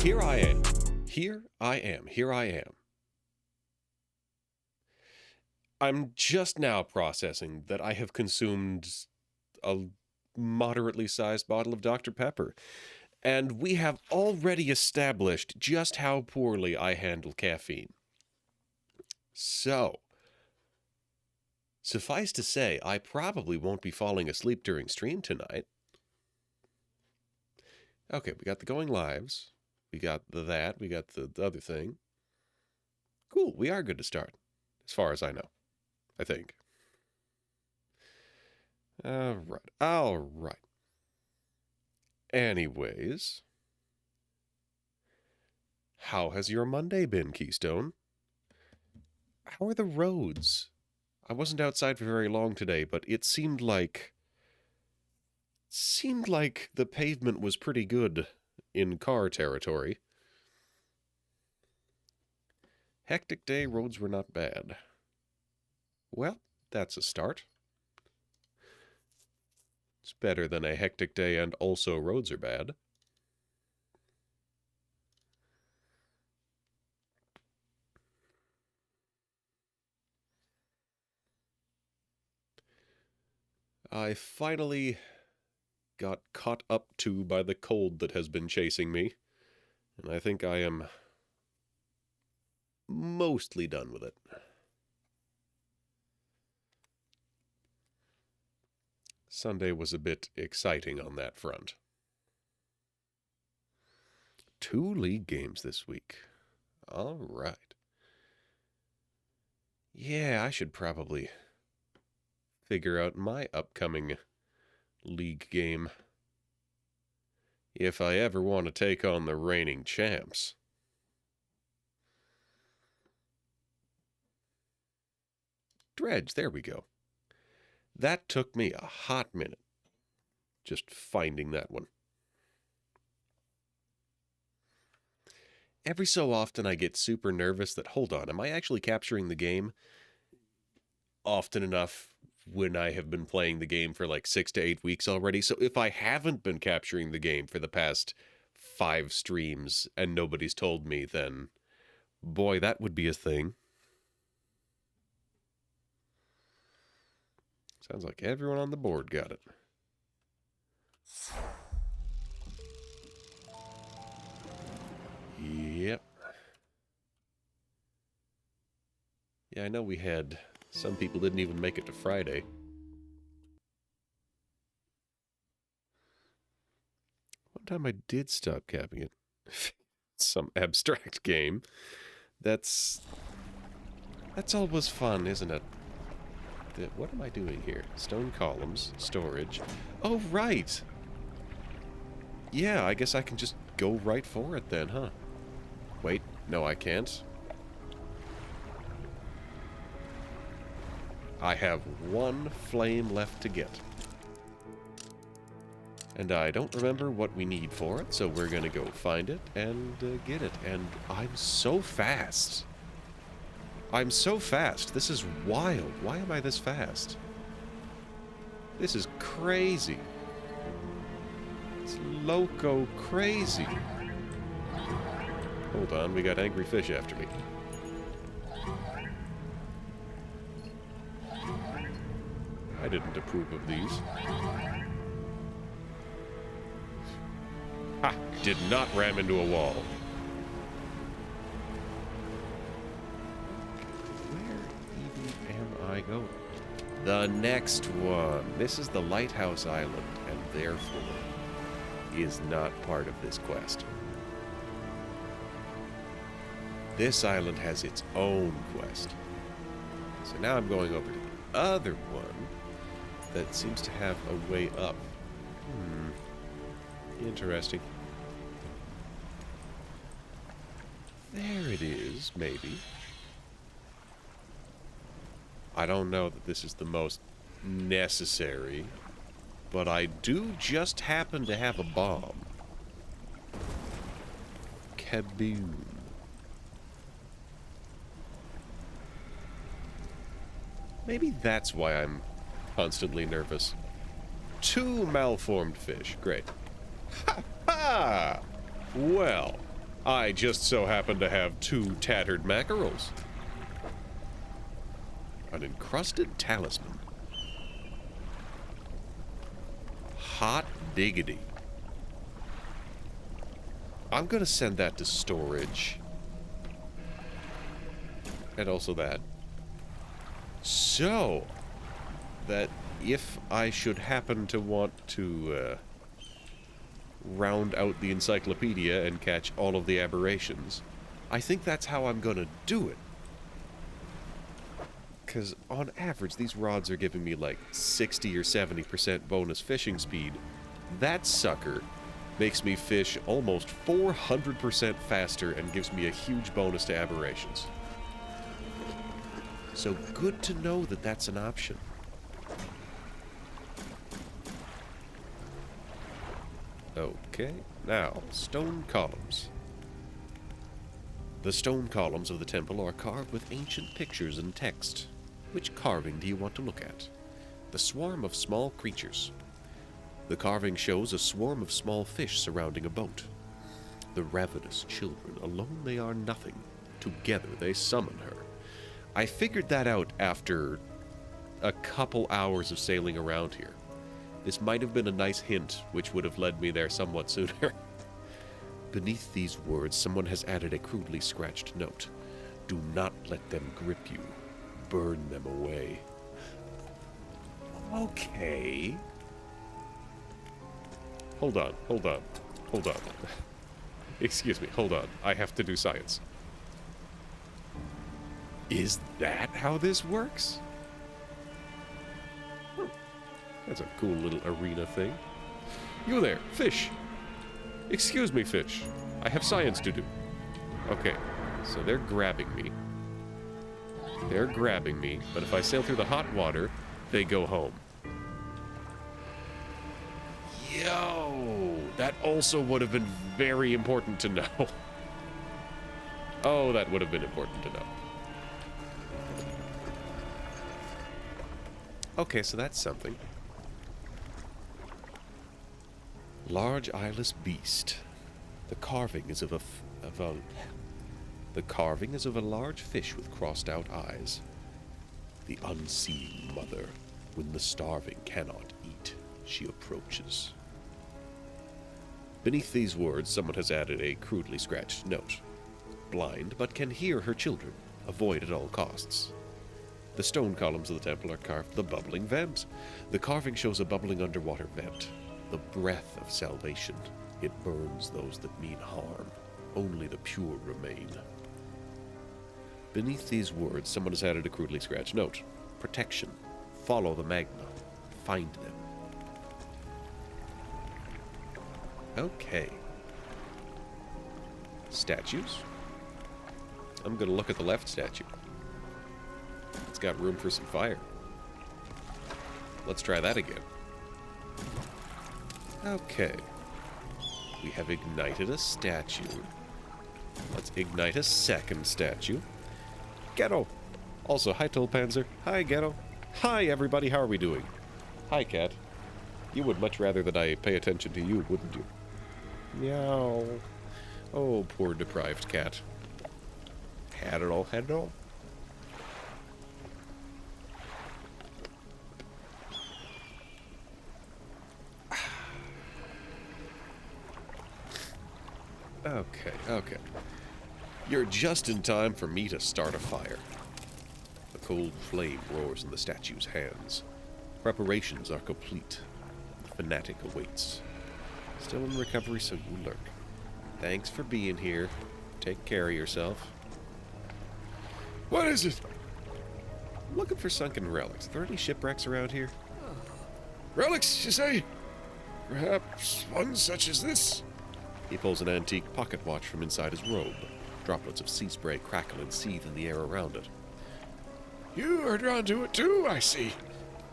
Here I am. Here I am. Here I am. I'm just now processing that I have consumed a moderately sized bottle of Dr. Pepper. And we have already established just how poorly I handle caffeine. So, suffice to say, I probably won't be falling asleep during stream tonight. Okay, we got the going lives. We got that. We got the other thing. Cool, we are good to start, as far as I know. I think. All right. Anyways, how has your Monday been, Keystone? How are the roads? I wasn't outside for very long today, but it seemed like the pavement was pretty good in car territory. Hectic day, roads were not bad. Well, that's a start. It's better than a hectic day and also roads are bad. I finally got caught up to by the cold that has been chasing me, and I think I am mostly done with it. Sunday was a bit exciting on that front. 2 league games this week. All right. Yeah, I should probably figure out my upcoming league game if I ever want to take on the reigning champs. Dredge, there we go. That took me a hot minute, just finding that one. Every so often I get super nervous that, hold on, am I actually capturing the game? Often enough when I have been playing the game for like 6 to 8 weeks already. So if I haven't been capturing the game for the past 5 streams and nobody's told me, then boy, that would be a thing. Sounds like everyone on the board got it. Yep. Yeah, I know we had... Some people didn't even make it to Friday. One time I did stop capping it. Some abstract game. That's always fun, isn't it? What am I doing here? Stone columns, storage. Oh, right! Yeah, I guess I can just go right for it then, huh? Wait, no I can't. I have 1 flame left to get. And I don't remember what we need for it, so we're gonna go find it and get it. And I'm so fast. I'm so fast. This is wild. Why am I this fast? This is crazy. It's loco crazy. Hold on, we got angry fish after me. I didn't approve of these. Ha! Did not ram into a wall. I go. The next one. This is the Lighthouse Island, and therefore is not part of this quest. This island has its own quest. So now I'm going over to the other one that seems to have a way up. Interesting. There it is, maybe. I don't know that this is the most necessary, but I do just happen to have a bomb. Kaboom. Maybe that's why I'm constantly nervous. 2 malformed fish. Great. Ha ha! Well, I just so happen to have 2 tattered mackerels. An encrusted talisman. Hot diggity. I'm gonna send that to storage. And also that. So, that if I should happen to want to round out the encyclopedia and catch all of the aberrations, I think that's how I'm gonna do it. Because on average, these rods are giving me like 60 or 70% bonus fishing speed. That sucker makes me fish almost 400% faster and gives me a huge bonus to aberrations. So good to know that that's an option. Okay, now, stone columns. The stone columns of the temple are carved with ancient pictures and text. Which carving do you want to look at? The swarm of small creatures. The carving shows a swarm of small fish surrounding a boat. The ravenous children, alone they are nothing. Together they summon her. I figured that out after a couple hours of sailing around here. This might have been a nice hint, which would have led me there somewhat sooner. Beneath these words, someone has added a crudely scratched note. Do not let them grip you. Burn them away. Okay. Hold on. Excuse me, hold on. I have to do science. Is that how this works? That's a cool little arena thing. You there, fish! Excuse me, fish. I have science to do. Okay, so they're grabbing me. They're grabbing me, but if I sail through the hot water, they go home. Yo! That also would have been very important to know. Oh, that would have been important to know. Okay, so that's something. Large eyeless beast. The carving is of a large fish with crossed out eyes. The unseen mother. When the starving cannot eat, she approaches. Beneath these words, someone has added a crudely scratched note. Blind, but can hear her children. Avoid at all costs. The stone columns of the temple are carved with a bubbling vent. The carving shows a bubbling underwater vent. The breath of salvation. It burns those that mean harm. Only the pure remain. Beneath these words, someone has added a crudely scratched note. Protection. Follow the magma. Find them. Okay. Statues. I'm gonna look at the left statue. It's got room for some fire. Let's try that again. Okay. We have ignited a statue. Let's ignite a second statue. Ghetto! Also, hi Tulpanzer. Hi Ghetto. Hi everybody, how are we doing? Hi Cat. You would much rather that I pay attention to you, wouldn't you? Meow. Oh, poor deprived cat. Had it all. Okay. You're just in time for me to start a fire. The cold flame roars in the statue's hands. Preparations are complete. The fanatic awaits. Still in recovery, so you lurk. Thanks for being here. Take care of yourself. What is it? I'm looking for sunken relics. Are there any shipwrecks around here? Relics, you say? Perhaps one such as this? He pulls an antique pocket watch from inside his robe. Droplets of sea spray crackle and seethe in the air around it. You are drawn to it too, I see.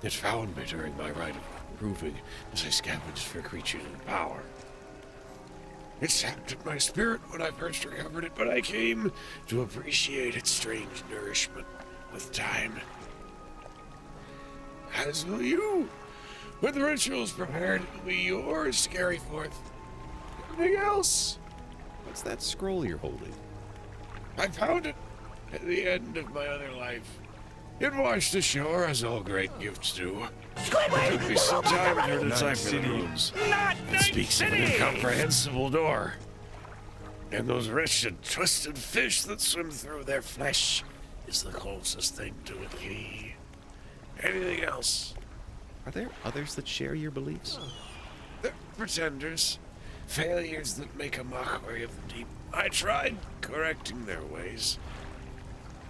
It found me during my rite of proving as I scavenged for creatures in power. It sapped at my spirit when I first recovered it, but I came to appreciate its strange nourishment with time. As will you. When the ritual's prepared, it will be yours to carry forth. Anything else? What's that scroll you're holding? I found it at the end of my other life. It washed ashore, as all great gifts do. It took me some time to decipher the rules. It speaks of an incomprehensible door. And those wretched, twisted fish that swim through their flesh is the closest thing to a key. Anything else? Are there others that share your beliefs? They're pretenders. Failures that make a mockery of the deep. I tried correcting their ways.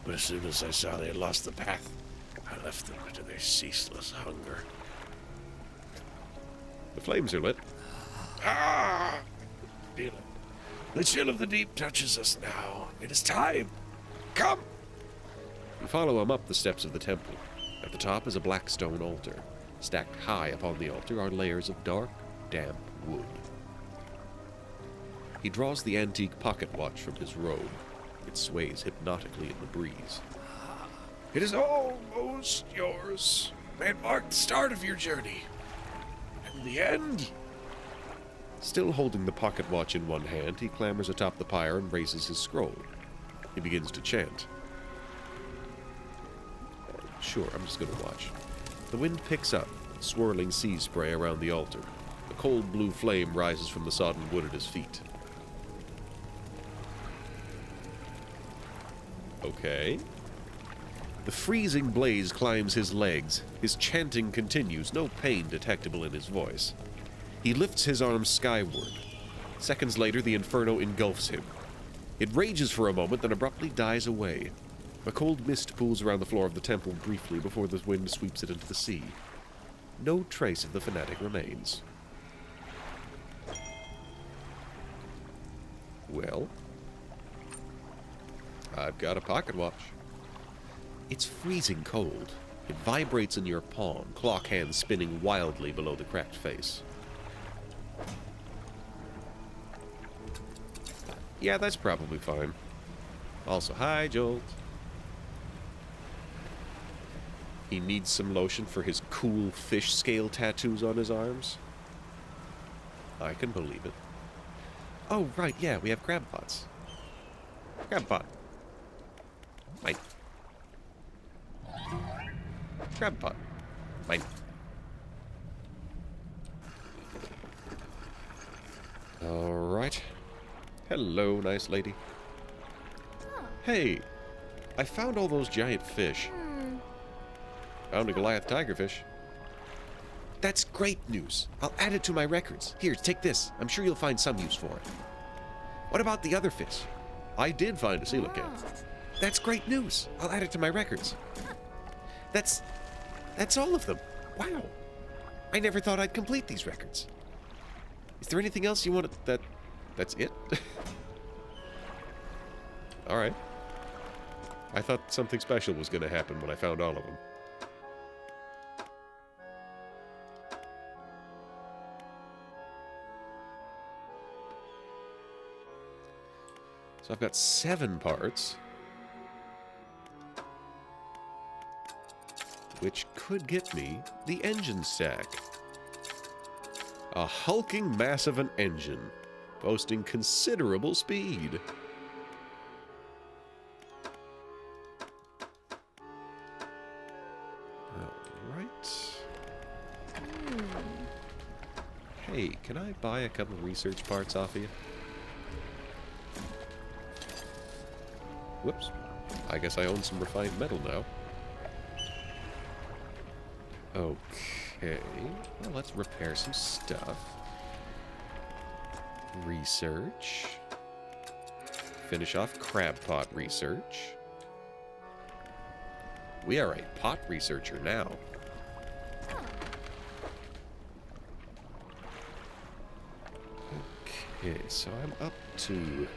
But as soon as I saw they had lost the path, I left them to their ceaseless hunger. The flames are lit. Ah! Feel it. The chill of the deep touches us now. It is time. Come! You follow him up the steps of the temple. At the top is a black stone altar. Stacked high upon the altar are layers of dark, damp wood. He draws the antique pocket watch from his robe. It sways hypnotically in the breeze. It is almost yours. May it mark the start of your journey. And the end. Still holding the pocket watch in one hand, he clambers atop the pyre and raises his scroll. He begins to chant. Sure, I'm just going to watch. The wind picks up, swirling sea spray around the altar. A cold blue flame rises from the sodden wood at his feet. Okay. The freezing blaze climbs his legs. His chanting continues, no pain detectable in his voice. He lifts his arms skyward. Seconds later, the inferno engulfs him. It rages for a moment, then abruptly dies away. A cold mist pools around the floor of the temple briefly before the wind sweeps it into the sea. No trace of the fanatic remains. Well, I've got a pocket watch. It's freezing cold. It vibrates in your palm, clock hands spinning wildly below the cracked face. Yeah, that's probably fine. Also, hi, Jolt. He needs some lotion for his cool fish scale tattoos on his arms. I can believe it. Oh, right, yeah, we have crab pots. Crab pot. Mine. Crab pot. Mine. Alright. Hello, nice lady. Hey, I found all those giant fish. Found a Goliath tigerfish. That's great news. I'll add it to my records. Here, take this. I'm sure you'll find some use for it. What about the other fish? I did find a coelacanth. That's great news. I'll add it to my records. That's all of them. Wow. I never thought I'd complete these records. Is there anything else you want to... That's it? Alright. I thought something special was going to happen when I found all of them. So I've got 7 parts, which could get me the engine stack. A hulking mass of an engine, boasting considerable speed. Alright. Hey, can I buy a couple research parts off of you? Whoops. I guess I own some refined metal now. Okay. Well, let's repair some stuff. Research. Finish off crab pot research. We are a pot researcher now. Okay, so I'm up to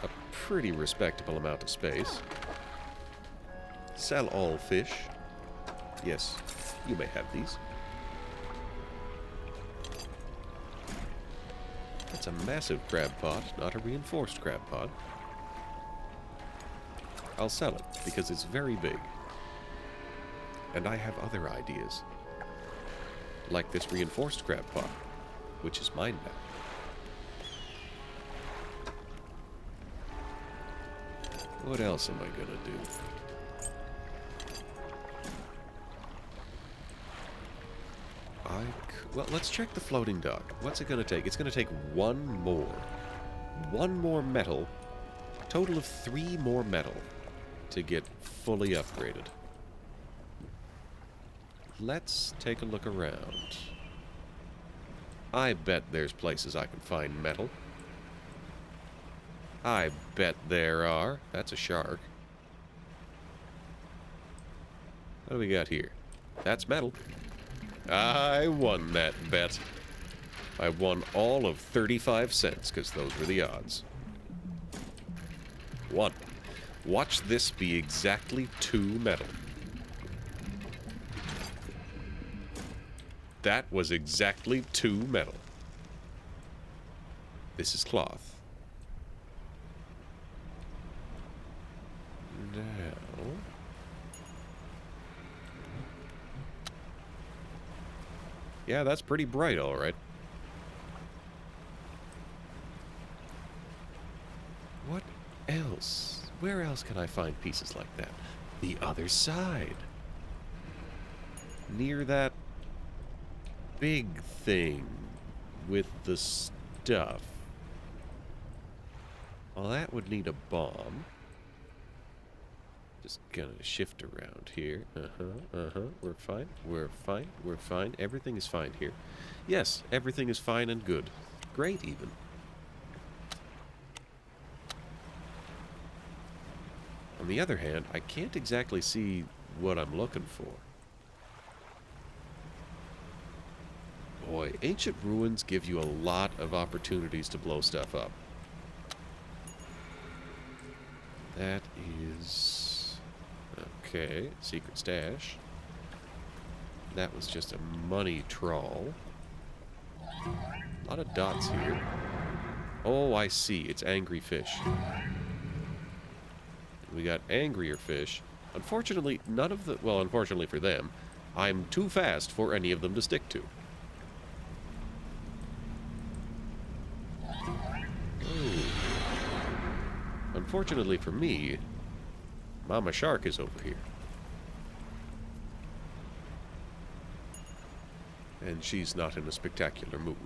a pretty respectable amount of space. Sell all fish. Yes, you may have these. That's a massive crab pot, not a reinforced crab pot. I'll sell it, because it's very big. And I have other ideas. Like this reinforced crab pot, which is mine now. What else am I gonna do? Well, let's check the floating dock. What's it gonna take? It's gonna take one more. One more metal. A total of 3 more metal to get fully upgraded. Let's take a look around. I bet there's places I can find metal. I bet there are. That's a shark. What do we got here? That's metal. I won that bet. I won all of 35 cents, because those were the odds. 1. Watch this be exactly 2 metal. That was exactly 2 metal. This is cloth. Now... yeah, that's pretty bright, all right. What else? Where else can I find pieces like that? The other side. Near that big thing with the stuff. Well, that would need a bomb. Just gonna shift around here. We're fine. We're fine. We're fine. Everything is fine here. Yes, everything is fine and good. Great, even. On the other hand, I can't exactly see what I'm looking for. Boy, ancient ruins give you a lot of opportunities to blow stuff up. That is... okay, secret stash. That was just a money trawl. A lot of dots here. Oh, I see. It's angry fish. We got angrier fish. Unfortunately, none of the... well, unfortunately for them, I'm too fast for any of them to stick to. Oh. Unfortunately for me, Mama Shark is over here. And she's not in a spectacular mood.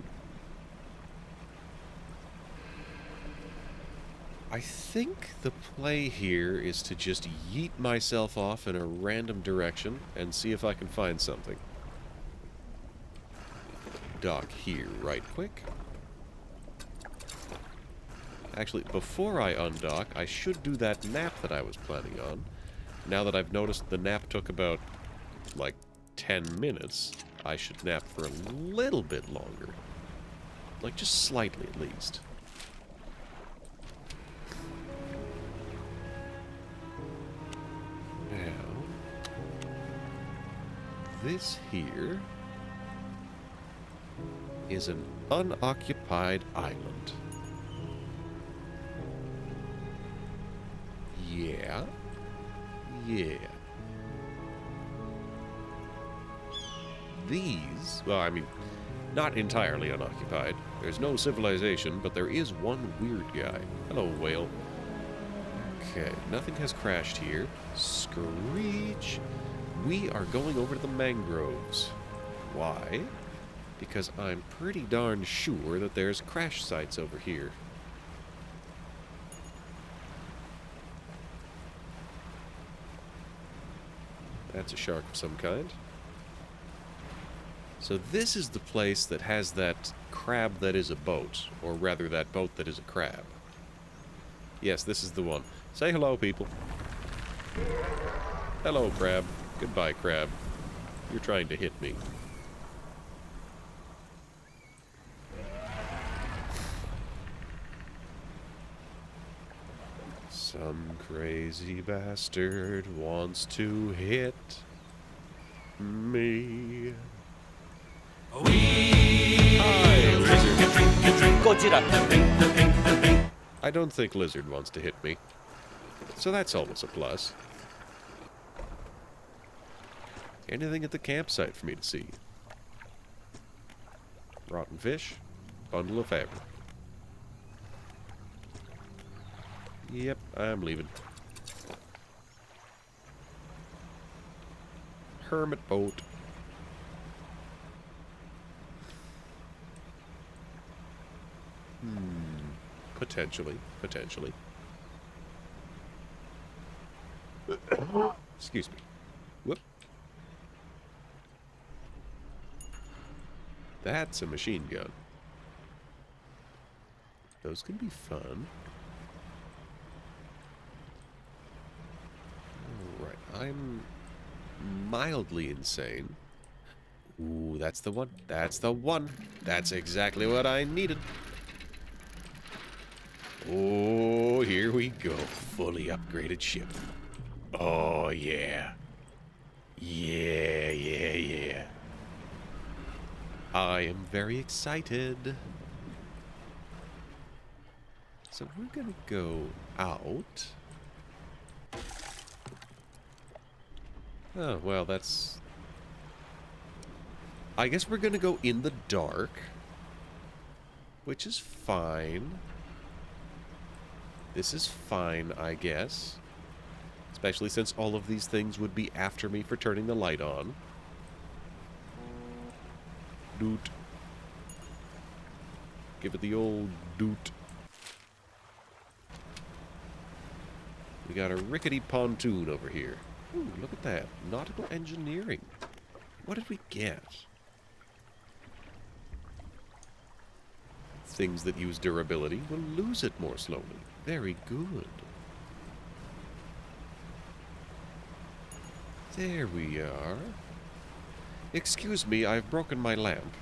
I think the play here is to just yeet myself off in a random direction and see if I can find something. Dock here right quick. Actually, before I undock, I should do that nap that I was planning on. Now that I've noticed the nap took about, like, 10 minutes, I should nap for a little bit longer. Like, just slightly at least. Now, this here is an unoccupied island. Yeah. Yeah. These, well, I mean, not entirely unoccupied. There's no civilization, but there is one weird guy. Hello, whale. Okay, nothing has crashed here. Screech. We are going over to the mangroves. Why? Because I'm pretty darn sure that there's crash sites over here. That's a shark of some kind. So this is the place that has that crab that is a boat, or rather that boat that is a crab. Yes, this is the one. Say hello, people. Hello, crab. Goodbye, crab. You're trying to hit me. Some crazy bastard wants to hit me. Hi, lizard. I don't think Lizard wants to hit me. So that's always a plus. Anything at the campsite for me to see? Rotten fish. Bundle of fabric. Yep, I'm leaving. Hermit boat. Potentially. Potentially. Excuse me. Whoop. That's a machine gun. Those can be fun. Alright, I'm mildly insane. Ooh, that's the one. That's the one. That's exactly what I needed. Oh, here we go. Fully upgraded ship. Oh, yeah. Yeah. I am very excited. So we're gonna go out. Oh, well, that's... I guess we're gonna go in the dark. Which is fine. This is fine, I guess. Especially since all of these things would be after me for turning the light on. Doot. Give it the old doot. We got a rickety pontoon over here. Ooh, look at that. Nautical engineering. What did we get? Things that use durability will lose it more slowly. Very good. There we are. Excuse me, I've broken my lamp.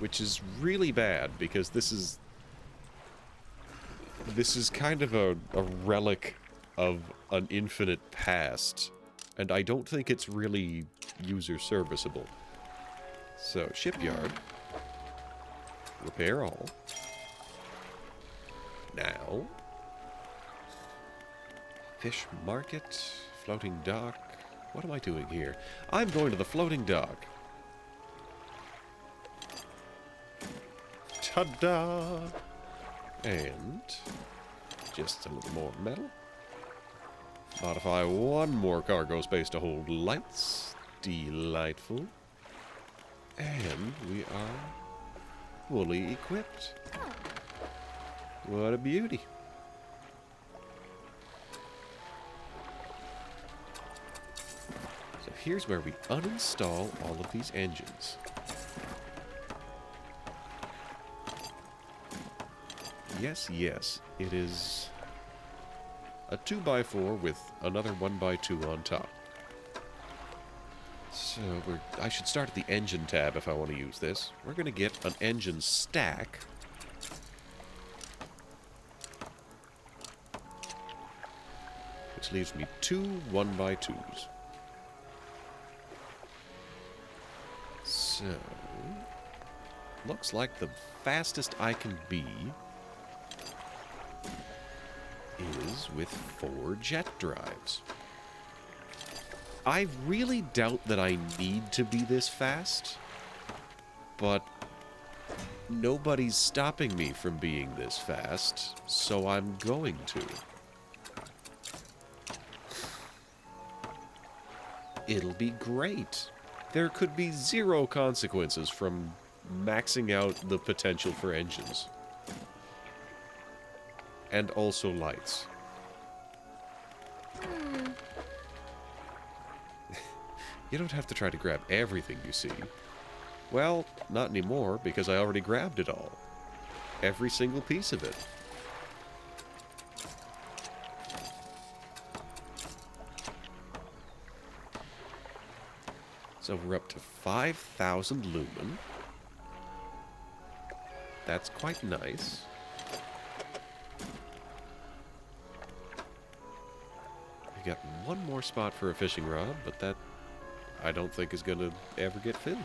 Which is really bad, because this is kind of a relic of an infinite past. And I don't think it's really user serviceable. So, shipyard. Repair all. Now. Fish market. Floating dock. What am I doing here? I'm going to the floating dock. Ta-da! And just a little more metal. Modify one more cargo space to hold lights. Delightful. And we are fully equipped. What a beauty. So here's where we uninstall all of these engines. Yes, it is a 2x4 with another 1x2 on top. So I should start at the engine tab if I want to use this. We're going to get an engine stack. Which leaves me 2 1x2s. So, looks like the fastest I can be is with 4 jet drives. I really doubt that I need to be this fast, but nobody's stopping me from being this fast, so I'm going to. It'll be great. There could be 0 consequences from maxing out the potential for engines. And also lights. You don't have to try to grab everything you see. Well, not anymore, because I already grabbed it all. Every single piece of it. So we're up to 5,000 lumen. That's quite nice. We got one more spot for a fishing rod, but that I don't think is gonna ever get filled.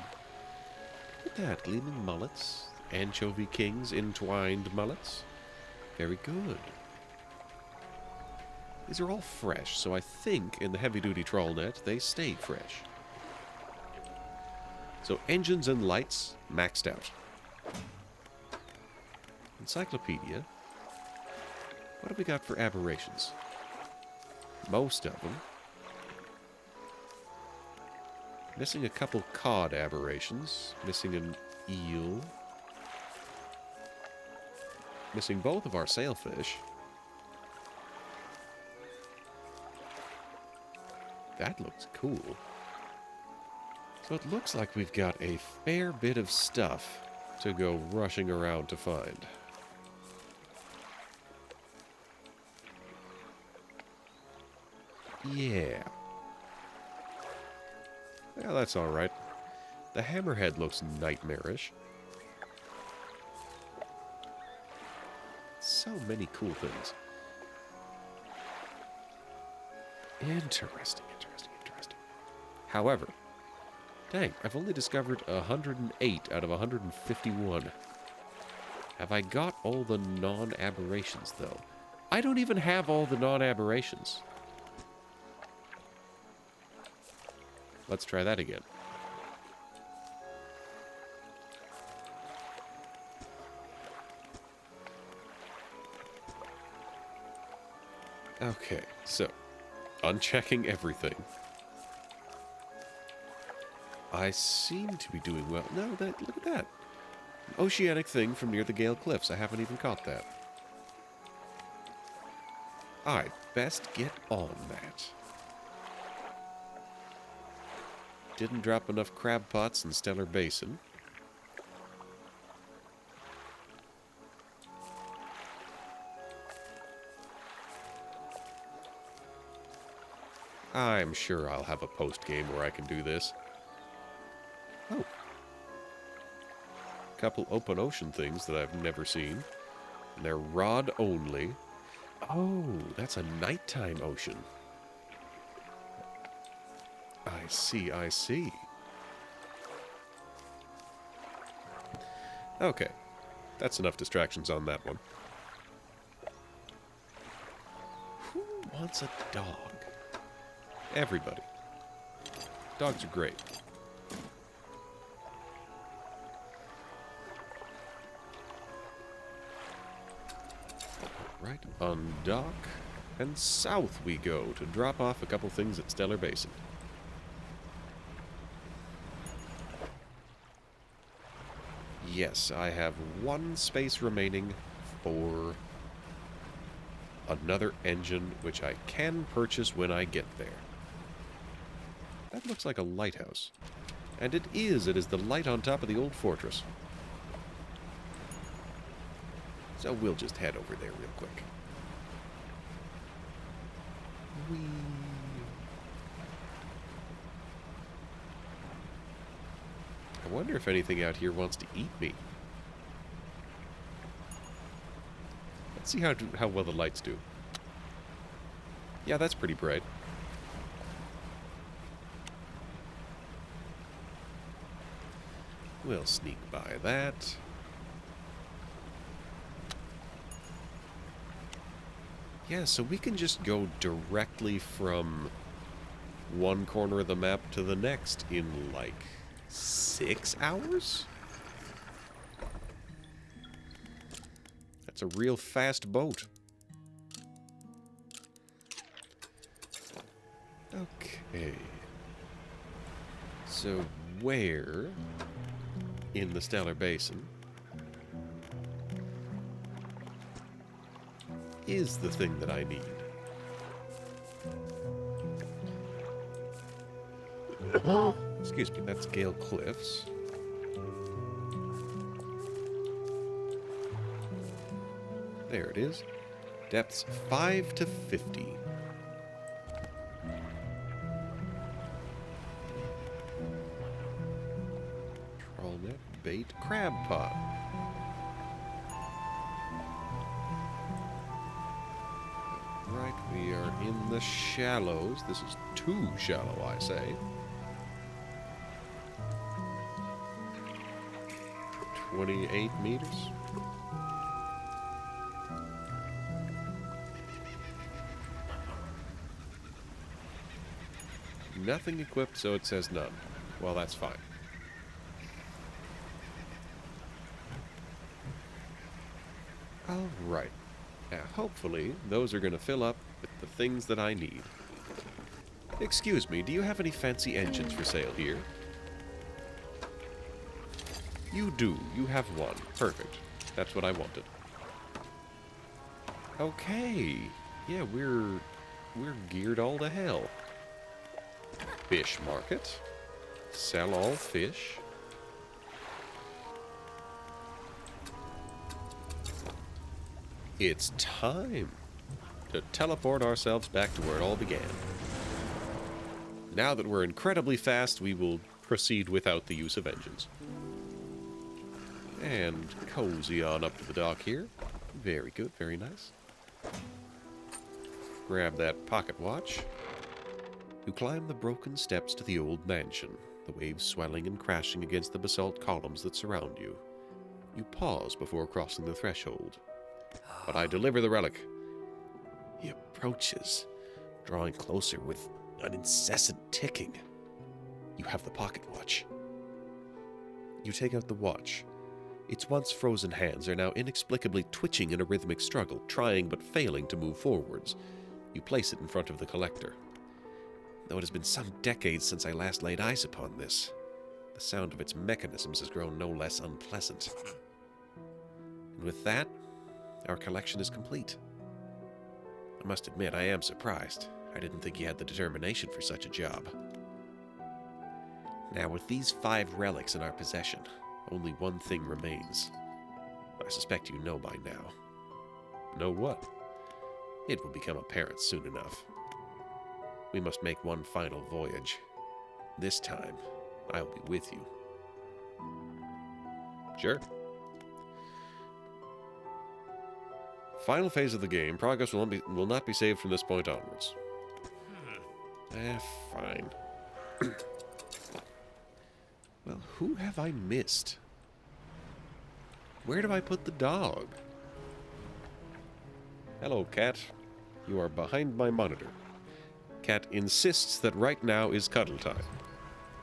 Look at that, gleaming mullets. Anchovy King's entwined mullets. Very good. These are all fresh, so I think in the heavy-duty trawl net they stayed fresh. So engines and lights maxed out. Encyclopedia. What have we got for aberrations? Most of them. Missing a couple cod aberrations. Missing an eel. Missing both of our sailfish. That looks cool. So it looks like we've got a fair bit of stuff to go rushing around to find. Yeah. Yeah, that's alright. The hammerhead looks nightmarish. So many cool things. Interesting. However, dang, I've only discovered 108 out of 151. Have I got all the non-aberrations, though? I don't even have all the non-aberrations. Let's try that again. Okay, so, unchecking everything. I seem to be doing well. No, look at that. An oceanic thing from near the Gale Cliffs. I haven't even caught that. I'd best get on that. Didn't drop enough crab pots in Stellar Basin. I'm sure I'll have a post-game where I can do this. Oh. Couple open ocean things that I've never seen. And they're rod only. Oh, that's a nighttime ocean. I see. Okay. That's enough distractions on that one. Who wants a dog? Everybody. Dogs are great. Right, undock, and south we go to drop off a couple things at Stellar Basin. Yes, I have one space remaining for another engine, which I can purchase when I get there. That looks like a lighthouse. And it is the light on top of the old fortress. So we'll just head over there real quick. Whee. I wonder if anything out here wants to eat me. Let's see how well the lights do. Yeah, that's pretty bright. We'll sneak by that. Yeah, so we can just go directly from one corner of the map to the next in, like, 6 hours? That's a real fast boat. Okay. So, where in the Stellar Basin is the thing that I need? Excuse me, that's Gale Cliffs. There it is. Depths 5 to 50. Trawl net, bait, crab pot. Right, we are in the shallows. This is too shallow, I say. 28 meters. Nothing equipped, so it says none. Well, that's fine. Alright. Now, hopefully, those are going to fill up with the things that I need. Excuse me, do you have any fancy engines for sale here? You do. You have one. Perfect. That's what I wanted. Okay. Yeah, we're geared all to hell. Fish market. Sell all fish. It's time to teleport ourselves back to where it all began. Now that we're incredibly fast, we will proceed without the use of engines. And cozy on up to the dock here. Very good, very nice. Grab that pocket watch. You climb the broken steps to the old mansion, the waves swelling and crashing against the basalt columns that surround you. You pause before crossing the threshold. But I deliver the relic. He approaches, drawing closer with an incessant ticking. You have the pocket watch. You take out the watch. Its once frozen hands are now inexplicably twitching in a rhythmic struggle, trying but failing to move forwards. You place it in front of the collector. Though it has been some decades since I last laid eyes upon this, the sound of its mechanisms has grown no less unpleasant. And with that, our collection is complete. I must admit, I am surprised. I didn't think you had the determination for such a job. Now, with these 5 relics in our possession, only one thing remains. I suspect you know by now. Know what? It will become apparent soon enough. We must make one final voyage. This time, I'll be with you. Sure. Final phase of the game. Progress will not be saved from this point onwards. Fine. Well, who have I missed? Where do I put the dog? Hello, Cat. You are behind my monitor. Cat insists that right now is cuddle time.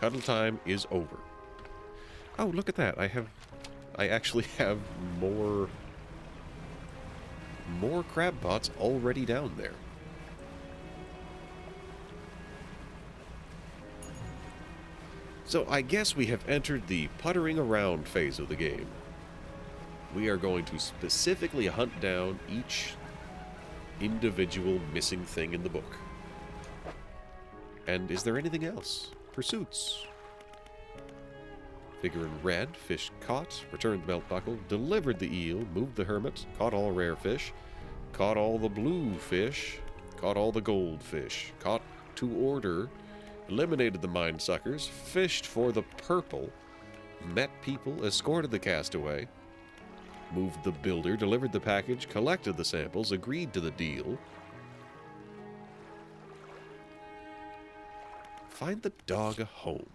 Cuddle time is over. Oh, look at that. I actually have more crab pots already down there. So I guess we have entered the puttering around phase of the game. We are going to specifically hunt down each individual missing thing in the book. And is there anything else? Pursuits. Figure in red, fish caught, returned the belt buckle, delivered the eel, moved the hermit, caught all rare fish, caught all the blue fish, caught all the gold fish, caught to order, eliminated the mine suckers, fished for the purple, met people, escorted the castaway, moved the builder, delivered the package, collected the samples, agreed to the deal. Find the dog a home.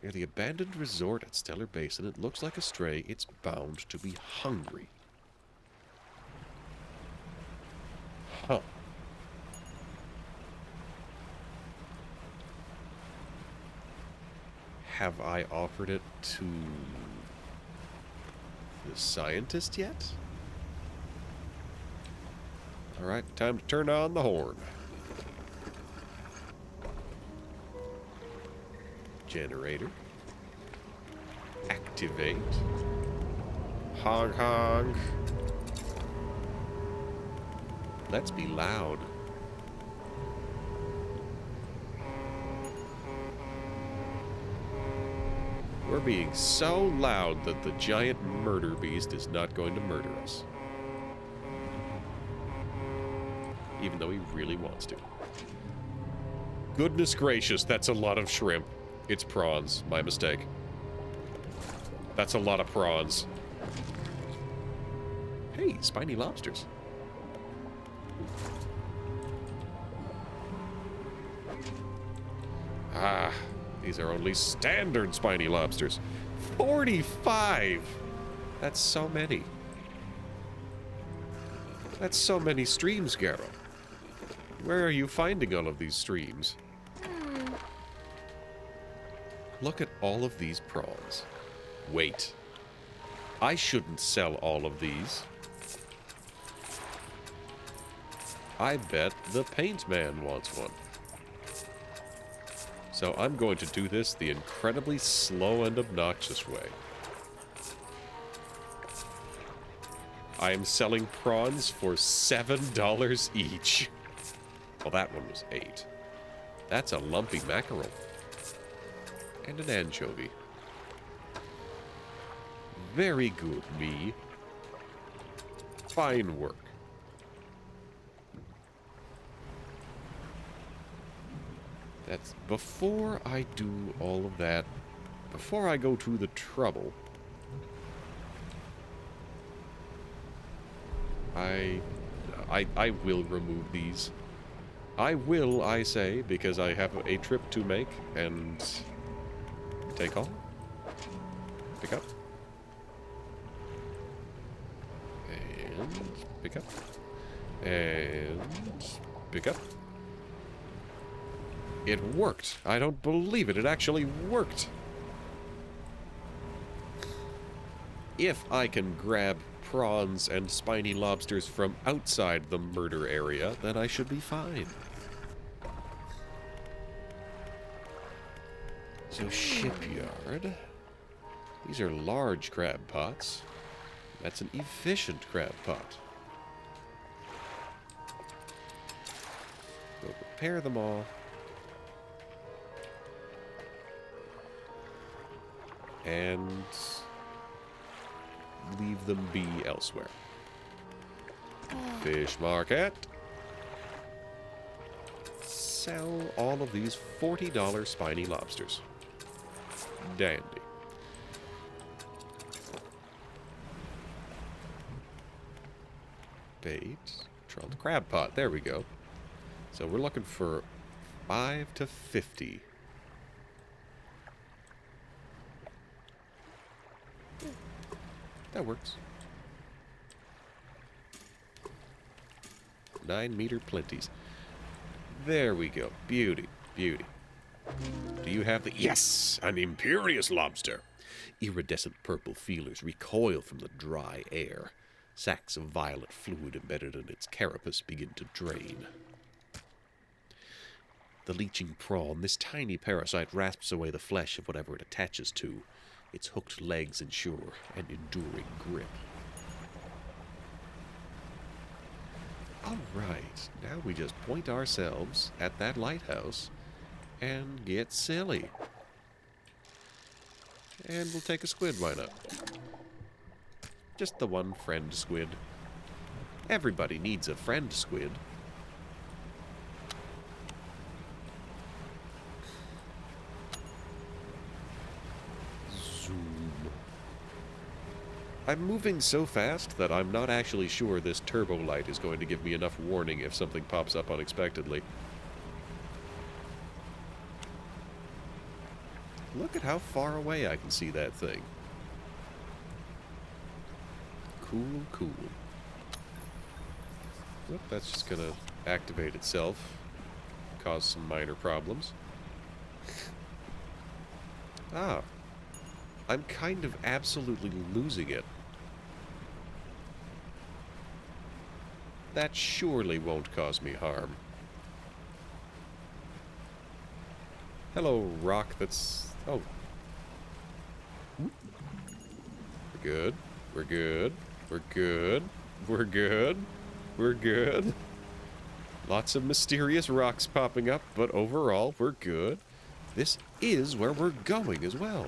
Near the abandoned resort at Stellar Basin, it looks like a stray. It's bound to be hungry. Huh. Have I offered it to the scientist yet? Alright, time to turn on the horn. Generator. Activate. Honk honk. Let's be loud. We're being so loud that the giant murder beast is not going to murder us. Even though he really wants to. Goodness gracious, that's a lot of shrimp. It's prawns. My mistake. That's a lot of prawns. Hey, spiny lobsters. Ah, these are only standard spiny lobsters. 45! That's so many. That's so many streams, Garrow. Where are you finding all of these streams? Look at all of these prawns. Wait. I shouldn't sell all of these. I bet the paint man wants one. So I'm going to do this the incredibly slow and obnoxious way. I am selling prawns for $7 each. Well, that one was $8. That's a lumpy mackerel. And an anchovy. Very good, me. Fine work. That's before I do all of that. Before I go to the trouble. I will remove these. I will, I say, because I have a trip to make and take on. Pick up. And pick up. And pick up. It worked. I don't believe it. It actually worked. If I can grab prawns and spiny lobsters from outside the murder area, then I should be fine. So, shipyard. These are large crab pots. That's an efficient crab pot. We'll repair them all. And leave them be elsewhere. Fish market. Sell all of these $40 spiny lobsters. Dandy. Bait. Trolled crab pot. There we go. So we're looking for 5 to 50. That works. 9-meter plenties. There we go. Beauty. Beauty. Do you have the... Yes! An imperious lobster! Iridescent purple feelers recoil from the dry air. Sacs of violet fluid embedded in its carapace begin to drain. The leeching prawn, this tiny parasite, rasps away the flesh of whatever it attaches to. Its hooked legs ensure an enduring grip. Alright, now we just point ourselves at that lighthouse and get silly. And we'll take a squid, why not? Just the one friend squid. Everybody needs a friend squid. I'm moving so fast that I'm not actually sure this turbo light is going to give me enough warning if something pops up unexpectedly. Look at how far away I can see that thing. Cool, cool. Oop, that's just gonna activate itself. Cause some minor problems. Ah. I'm kind of absolutely losing it. That surely won't cause me harm. Hello, rock that's... Oh. We're good. We're good. We're good. We're good. We're good. Lots of mysterious rocks popping up, but overall, we're good. This is where we're going as well.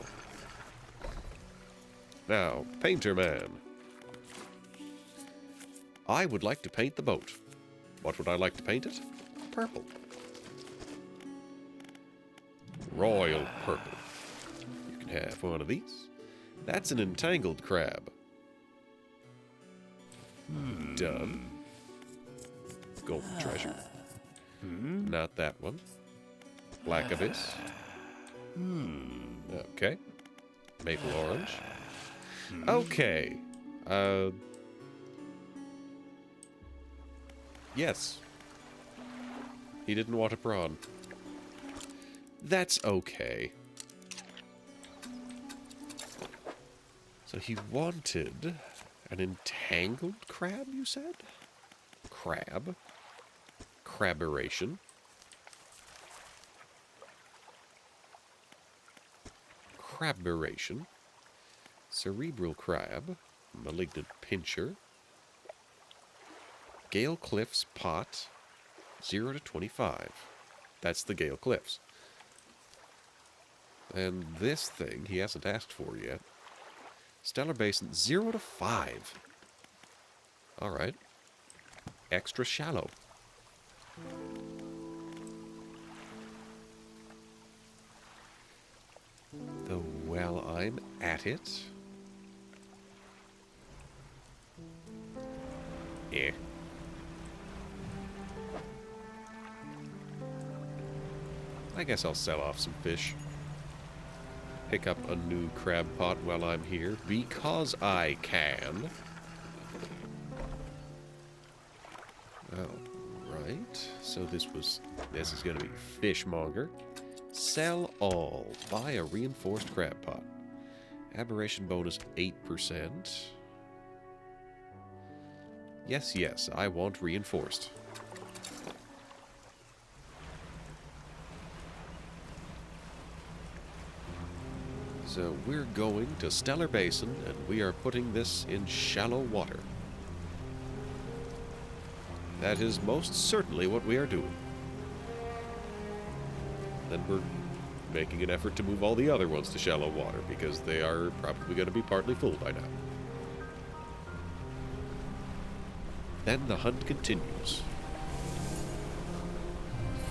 Now, Painter Man. I would like to paint the boat. What would I like to paint it? Purple. Royal purple. You can have one of these. That's an entangled crab. Done. Golden treasure. Not that one. Black abyss. Okay. Maple orange. Okay. Yes. He didn't want a prawn. That's okay. So he wanted an entangled crab, you said? Crab. Craberation. Craberation. Cerebral crab. Malignant pincher. Gale Cliffs pot. 0 to 25. That's the Gale Cliffs. And this thing he hasn't asked for yet. Stellar Basin 0 to 5. Alright. Extra shallow. Though while I'm at it... Eh. I guess I'll sell off some fish. Pick up a new crab pot while I'm here, because I can. Alright, so this is gonna be fishmonger. Sell all. Buy a reinforced crab pot. Aberration bonus 8%. Yes, yes, I want reinforced. So we're going to Stellar Basin, and we are putting this in shallow water. That is most certainly what we are doing. Then we're making an effort to move all the other ones to shallow water, because they are probably going to be partly full by now. Then the hunt continues.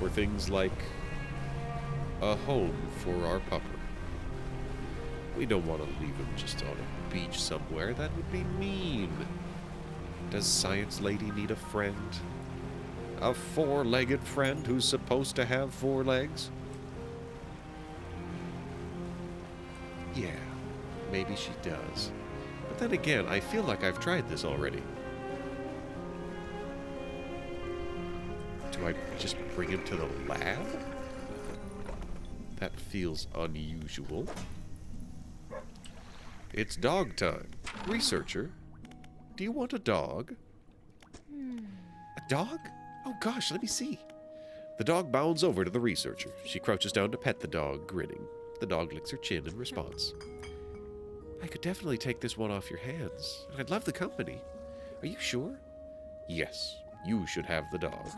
For things like a home for our pupper. We don't want to leave him just on a beach somewhere. That would be mean. Does Science Lady need a friend? A four-legged friend who's supposed to have 4 legs? Yeah, maybe she does. But then again, I feel like I've tried this already. Do I just bring him to the lab? That feels unusual. It's dog time. Researcher, do you want a dog? A dog? Oh gosh, let me see. The dog bounds over to the researcher. She crouches down to pet the dog, grinning. The dog licks her chin in response. I could definitely take this one off your hands. I'd love the company. Are you sure? Yes, you should have the dog.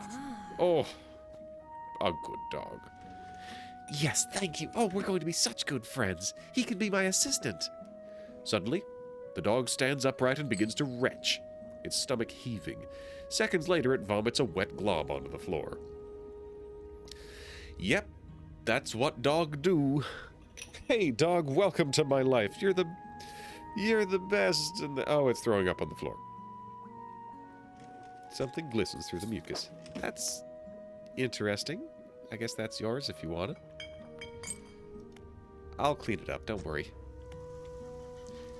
Oh, a good dog. Yes, thank you. Oh, we're going to be such good friends. He can be my assistant. Suddenly, the dog stands upright and begins to retch, its stomach heaving. Seconds later, it vomits a wet glob onto the floor. Yep, that's what dog do. Hey, dog, welcome to my life. You're the best. And oh, it's throwing up on the floor. Something glistens through the mucus. That's interesting. I guess that's yours if you want it. I'll clean it up, don't worry.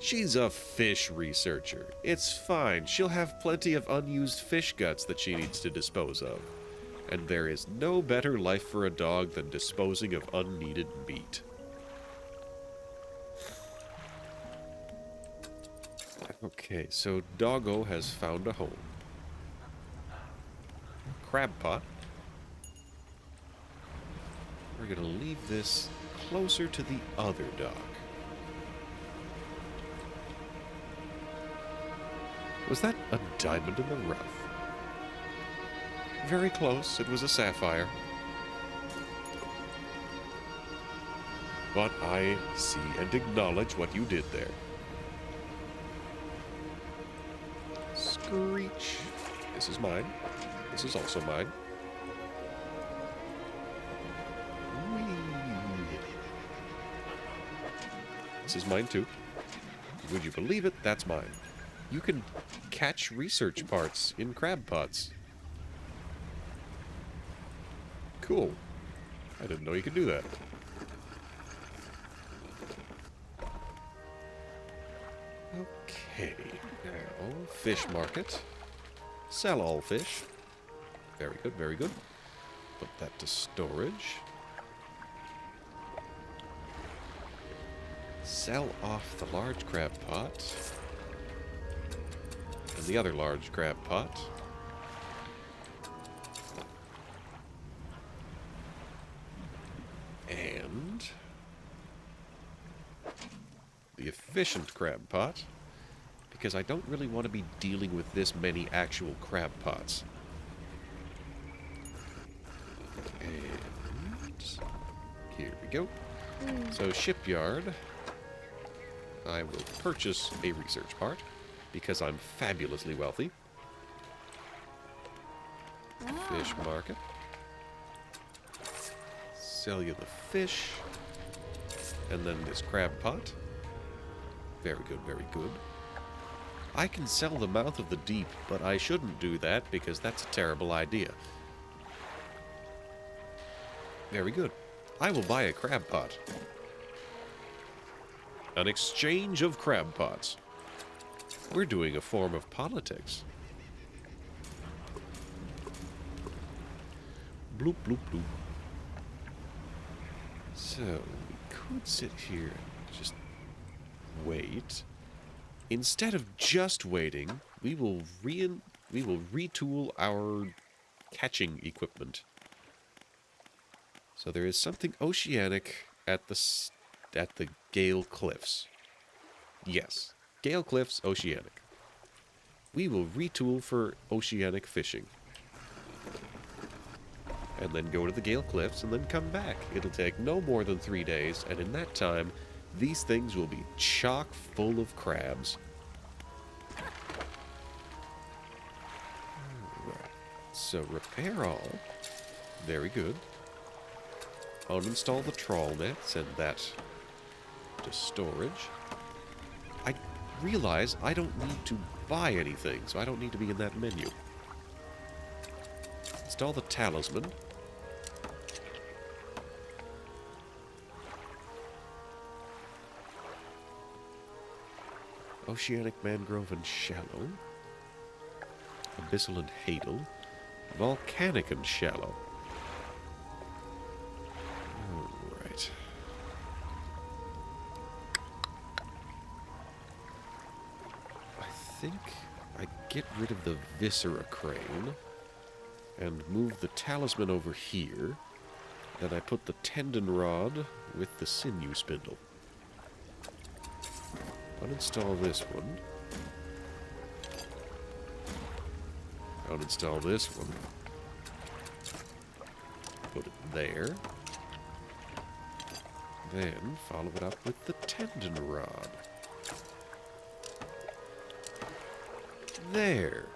She's a fish researcher. It's fine. She'll have plenty of unused fish guts that she needs to dispose of. And there is no better life for a dog than disposing of unneeded meat. Okay, so Doggo has found a home. Crab pot. We're gonna leave this closer to the other dog. Was that a diamond in the rough? Very close. It was a sapphire. But I see and acknowledge what you did there. Screech. This is mine. This is also mine. Whee. This is mine too. Would you believe it? That's mine. You can catch research parts in crab pots. Cool. I didn't know you could do that. Okay, now, fish market. Sell all fish. Very good, very good. Put that to storage. Sell off the large crab pot. And the other large crab pot. efficient crab pot, because I don't really want to be dealing with this many actual crab pots. And here we go. So shipyard, I will purchase a research part, because I'm fabulously wealthy. Fish market. Sell you the fish. And then this crab pot. Very good, very good. I can sell the mouth of the deep, but I shouldn't do that because that's a terrible idea. Very good. I will buy a crab pot. An exchange of crab pots. We're doing a form of politics. Bloop, bloop, bloop. So, we could sit here and just wait. Instead of just waiting, we will retool our catching equipment. So there is something oceanic at the Gale Cliffs. Yes, Gale Cliffs, oceanic. We will retool for oceanic fishing. And then go to the Gale Cliffs and then come back. It'll take no more than 3 days, and in that time, these things will be chock full of crabs. Alright, so repair all. Very good. Uninstall the trawl net, send that to storage. I realize I don't need to buy anything, so I don't need to be in that menu. Install the talisman. Oceanic mangrove and shallow. Abyssal and hadal. Volcanic and shallow. Alright. I think I get rid of the viscera crane and move the talisman over here. Then I put the tendon rod with the sinew spindle. Uninstall this one. Uninstall this one. Put it there. Then follow it up with the tendon rod. There.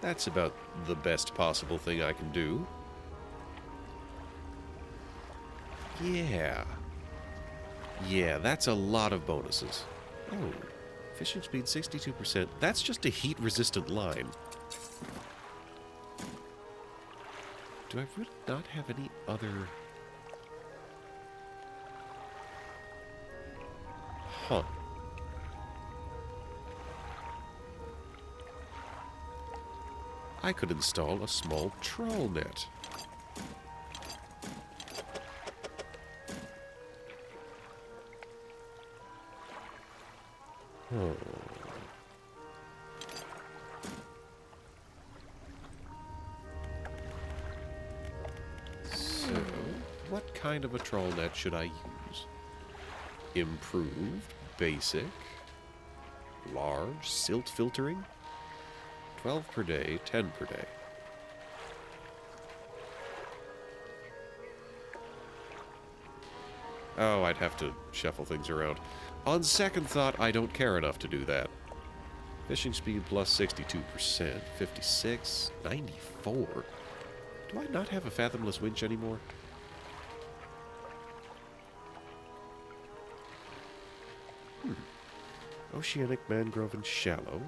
That's about the best possible thing I can do. Yeah. Yeah, that's a lot of bonuses. Oh, fishing speed 62%. That's just a heat-resistant line. Do I really not have any other... Huh. I could install a small trawl net. Hmm. So, what kind of a trawl net should I use? Improved, basic, large, silt filtering? 12 per day, 10 per day. Oh, I'd have to shuffle things around. On second thought, I don't care enough to do that. Fishing speed plus 62%, 56, 94. Do I not have a fathomless winch anymore? Oceanic, mangrove, and shallow.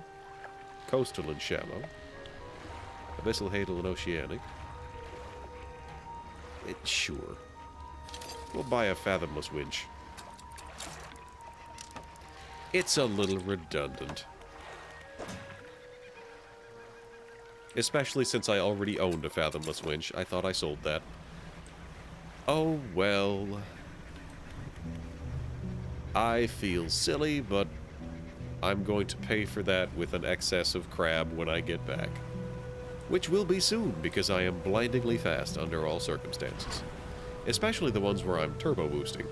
Coastal and shallow. Abyssal, hadal, and oceanic. Sure. We'll buy a fathomless winch. It's a little redundant. Especially since I already owned a fathomless winch. I thought I sold that. Oh, well. I feel silly, but I'm going to pay for that with an excess of crab when I get back. Which will be soon, because I am blindingly fast under all circumstances. Especially the ones where I'm turbo boosting.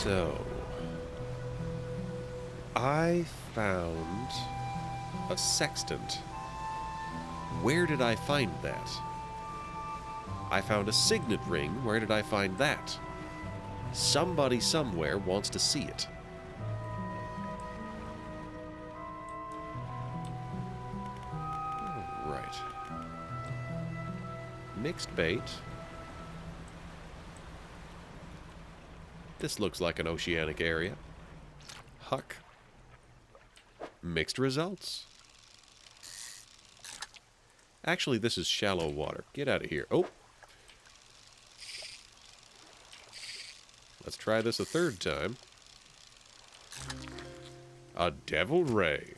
So, I found a sextant. Where did I find that? I found a signet ring. Where did I find that? Somebody somewhere wants to see it. Right. Mixed bait. This looks like an oceanic area. Huck. Mixed results. Actually, this is shallow water. Get out of here. Oh. Let's try this a third time. A devil ray.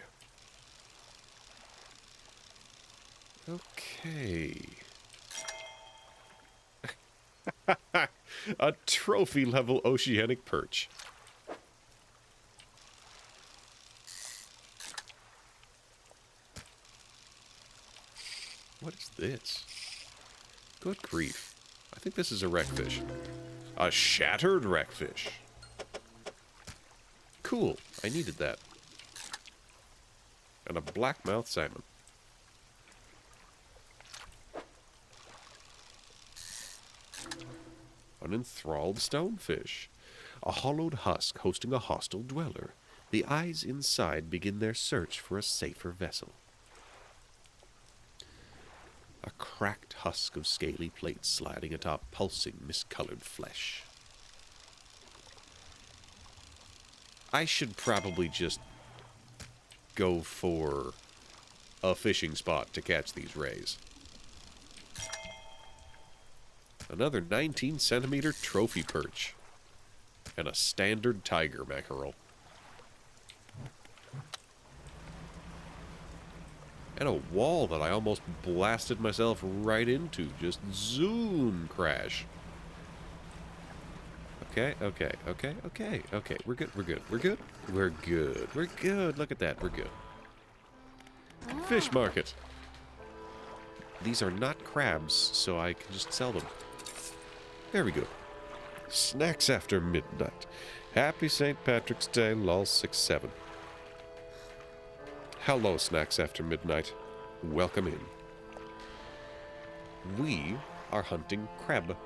Okay. A trophy-level oceanic perch. What is this? Good grief. I think this is a wreckfish. A shattered wreckfish. Cool. I needed that. And a blackmouth salmon. An enthralled stonefish. A hollowed husk hosting a hostile dweller. The eyes inside begin their search for a safer vessel. A cracked husk of scaly plates sliding atop pulsing, miscolored flesh. I should probably just go for a fishing spot to catch these rays. Another 19-centimeter trophy perch. And a standard tiger mackerel. And a wall that I almost blasted myself right into. Just zoom crash. Okay. We're good. We're good. Look at that. We're good. Fish market. These are not crabs, so I can just sell them. There we go. Snacks after midnight. Happy St. Patrick's Day, lol 6-7. Hello, Snacks After Midnight. Welcome in. We are hunting crab.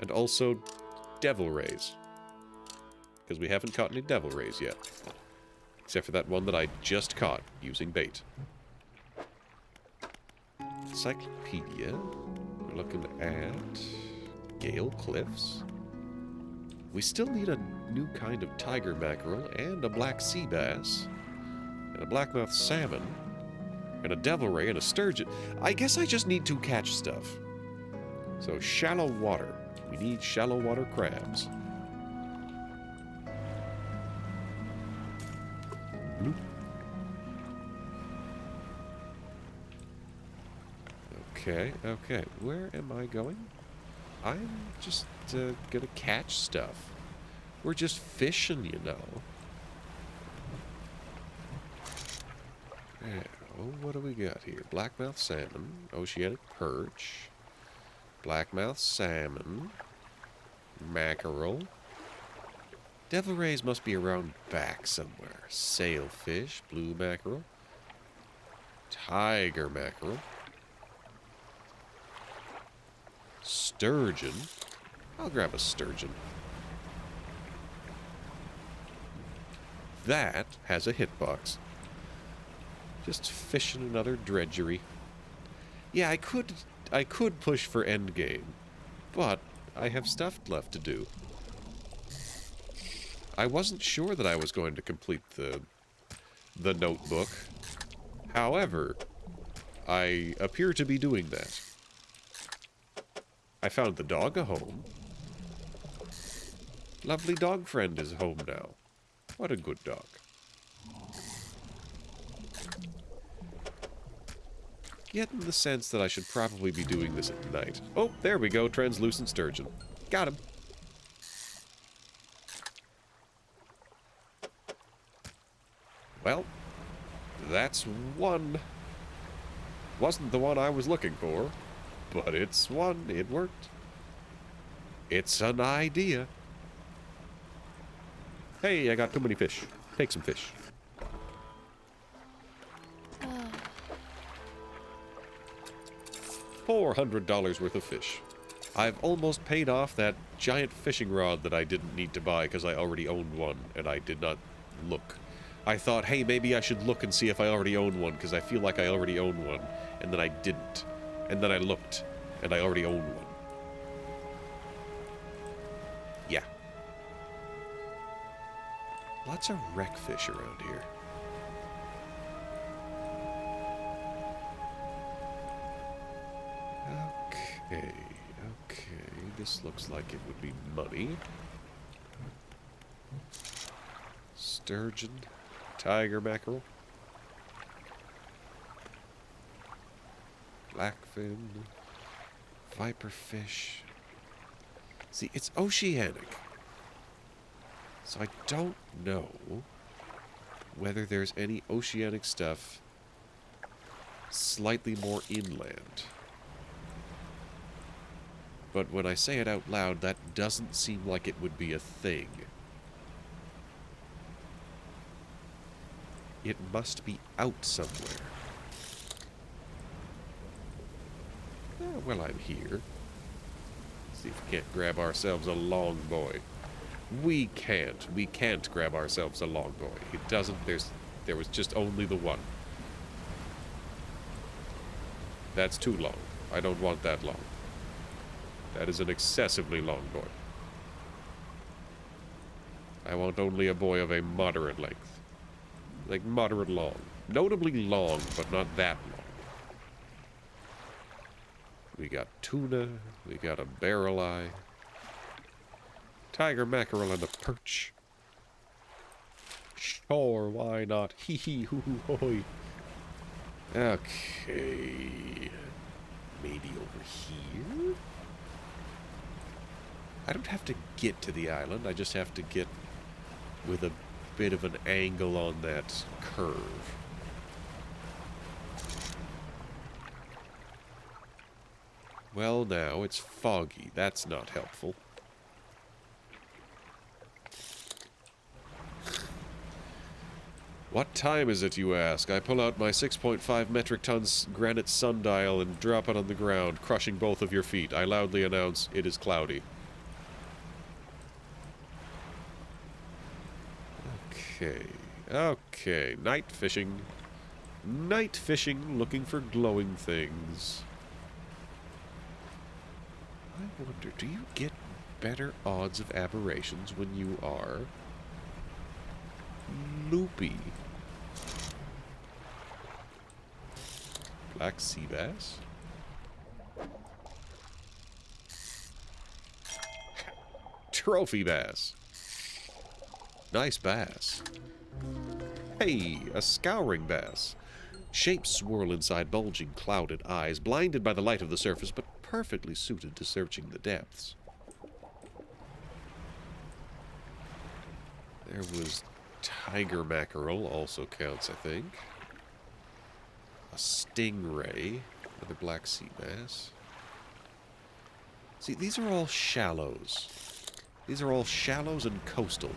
And also devil rays. Because we haven't caught any devil rays yet. Except for that one that I just caught using bait. Encyclopedia. We're looking at Gale Cliffs. We still need a new kind of tiger mackerel and a black sea bass and a blackmouth salmon and a devil ray and a sturgeon. I guess I just need to catch stuff. So shallow water. We need shallow water crabs. Bloop. Okay. Where am I going? I'm just gonna catch stuff. We're just fishing, you know. Now, what do we got here? Blackmouth salmon, oceanic perch, blackmouth salmon, mackerel. Devil rays must be around back somewhere. Sailfish, blue mackerel, tiger mackerel. Sturgeon. I'll grab a sturgeon. That has a hitbox. Just fishing another dredgery. Yeah, I could push for endgame, but I have stuff left to do. I wasn't sure that I was going to complete the notebook. However, I appear to be doing that. I found the dog a home. Lovely dog friend is home now. What a good dog. Getting the sense that I should probably be doing this at night. Oh, there we go, translucent sturgeon. Got him. Well, that's one. Wasn't the one I was looking for, but it's one. It worked. It's an idea. Hey, I got too many fish. Take some fish. $400 worth of fish. I've almost paid off that giant fishing rod that I didn't need to buy because I already owned one, and I did not look. I thought, hey, maybe I should look and see if I already own one, because I feel like I already own one, and then I didn't. And then I looked, and I already own one. Yeah. Lots of wreckfish around here. Okay, okay. This looks like it would be money. Sturgeon, tiger mackerel, blackfin, viperfish. See, it's oceanic. So I don't know whether there's any oceanic stuff slightly more inland. But when I say it out loud, that doesn't seem like it would be a thing. It must be out somewhere. Well, I'm here. See if we can't grab ourselves a long boy. We can't grab ourselves a long boy. It doesn't, there was just only the one. That's too long. I don't want that long. That is an excessively long boy. I want only a boy of a moderate length. Like moderate long. Notably long, but not that long. We got tuna, we got a barrel eye, tiger mackerel and a perch. Sure, why not? Hee hee hoo hoo hoy. Okay. Maybe over here? I don't have to get to the island, I just have to get with a bit of an angle on that curve. Well, now, it's foggy. That's not helpful. What time is it, you ask? I pull out my 6.5 metric tons granite sundial and drop it on the ground, crushing both of your feet. I loudly announce, it is cloudy. Okay. Okay. Night fishing. Night fishing, looking for glowing things. I wonder, do you get better odds of aberrations when you are loopy? Black sea bass? Trophy bass. Nice bass. Hey, a scouring bass. Shapes swirl inside bulging, clouded eyes, blinded by the light of the surface, but perfectly suited to searching the depths. There was tiger mackerel, also counts, I think. A stingray, another black sea bass. See, these are all shallows. These are all shallows and coastal.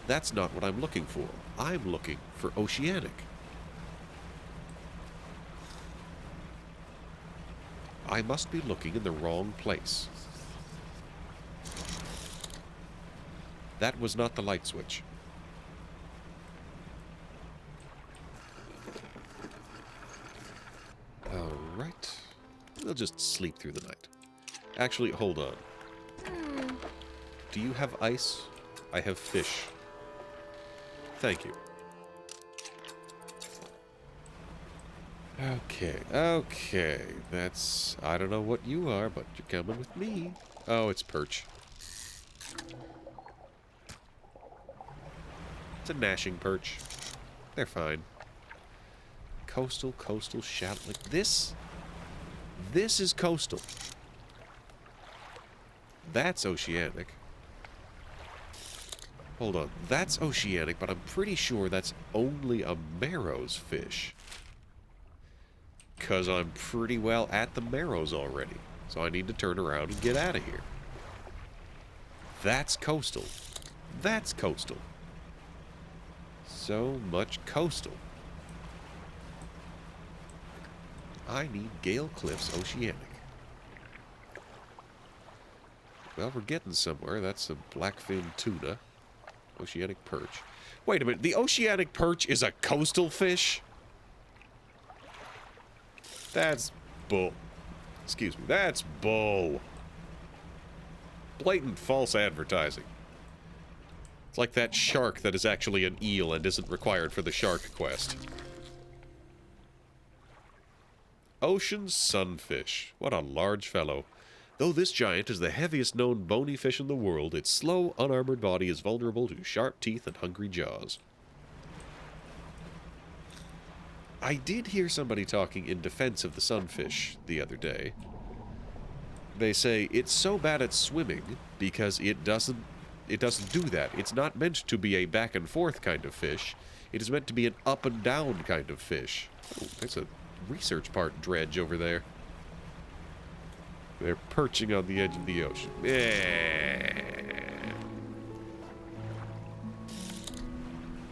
That's not what I'm looking for. I'm looking for oceanic. I must be looking in the wrong place. That was not the light switch. Alright. We'll just sleep through the night. Actually, hold on. Do you have ice? I have fish. Thank you. Okay, okay. That's... I don't know what you are, but you're coming with me. Oh, it's perch. It's a gnashing perch. They're fine. Coastal, shallow. Like this? This is coastal. That's oceanic. Hold on. That's oceanic, but I'm pretty sure that's only a Marrow's fish. Because I'm pretty well at the Marrows already. So I need to turn around and get out of here. That's coastal. That's coastal. So much coastal. I need Gale Cliffs Oceanic. Well, we're getting somewhere. That's a blackfin tuna. Oceanic perch. Wait a minute. The oceanic perch is a coastal fish? That's bull. Excuse me. That's bull. Blatant false advertising. It's like that shark that is actually an eel and isn't required for the shark quest. Ocean sunfish. What a large fellow. Though this giant is the heaviest known bony fish in the world, its slow, unarmored body is vulnerable to sharp teeth and hungry jaws. I did hear somebody talking in defense of the sunfish the other day. They say it's so bad at swimming because it doesn't do that. It's not meant to be a back and forth kind of fish. It is meant to be an up and down kind of fish. Oh, there's a research part dredge over there. They're perching on the edge of the ocean. Yeah.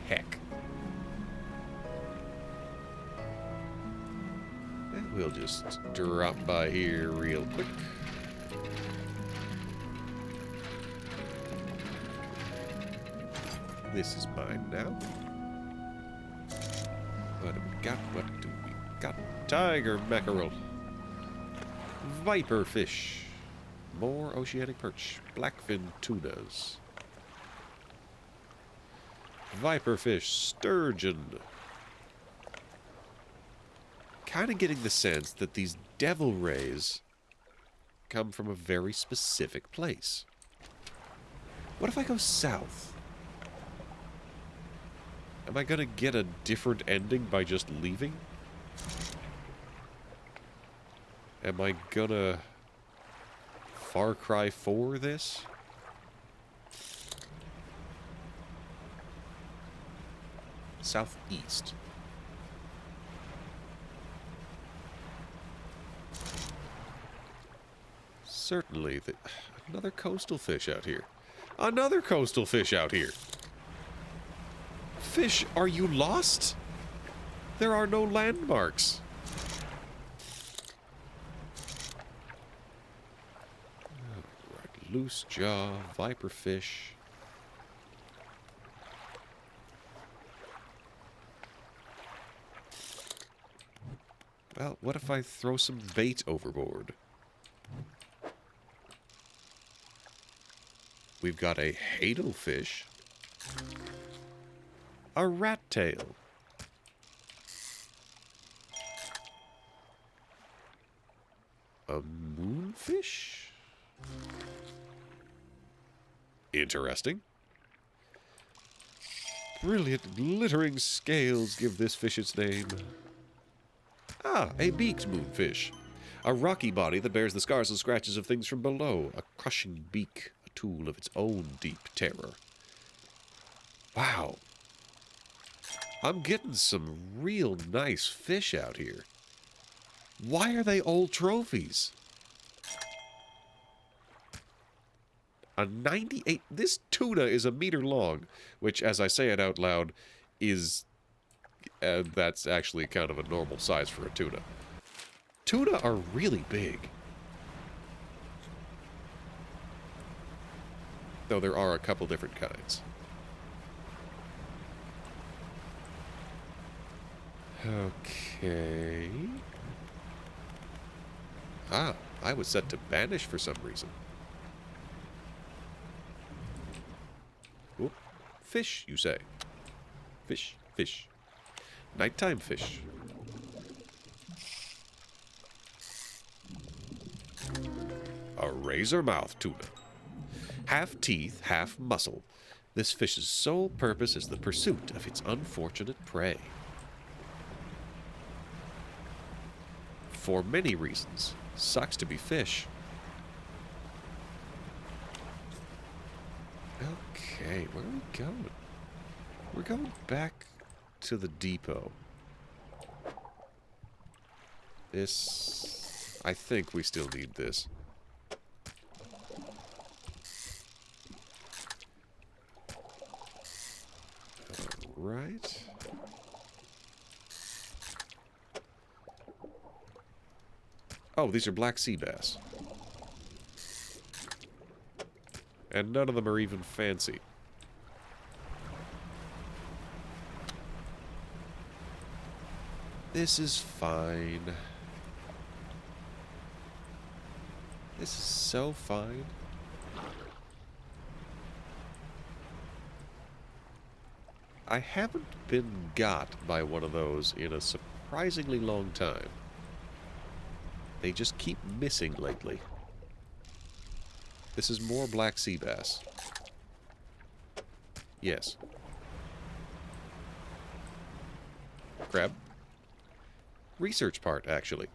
Heck. And we'll just drop by here real quick. This is mine now. What do we got? What do we got? Tiger mackerel. Viper fish. More oceanic perch. Blackfin tunas. Viper fish. Sturgeon. Kind of getting the sense that these devil rays come from a very specific place. What if I go south? Am I gonna get a different ending by just leaving? Am I gonna Far Cry 4 this? Southeast. Certainly. Another coastal fish out here. Another coastal fish out here. Fish, are you lost? There are no landmarks. Right, loose jaw, viper fish. Well, what if I throw some bait overboard? We've got a hadelfish. A rat tail. A moonfish? Interesting. Brilliant glittering scales give this fish its name. Ah, a beaked moonfish. A rocky body that bears the scars and scratches of things from below. A crushing beak, a tool of its own deep terror. Wow. I'm getting some real nice fish out here. Why are they old trophies? A 98... This tuna is a meter long, which, as I say it out loud, is... that's actually kind of a normal size for a tuna. Tuna are really big. Though there are a couple different kinds. Okay. Ah, I was set to banish for some reason. Oop. Fish, you say? Fish, fish. Nighttime fish. A razor-mouth tuna. Half teeth, half muscle. This fish's sole purpose is the pursuit of its unfortunate prey. For many reasons. Sucks to be fish. Okay, where are we going? We're going back to the depot. I think we still need this. right. Oh, these are black sea bass. And none of them are even fancy. This is fine. This is so fine. I haven't been got by one of those in a surprisingly long time. They just keep missing lately. This is more black sea bass. Yes. Crab. Research part, actually.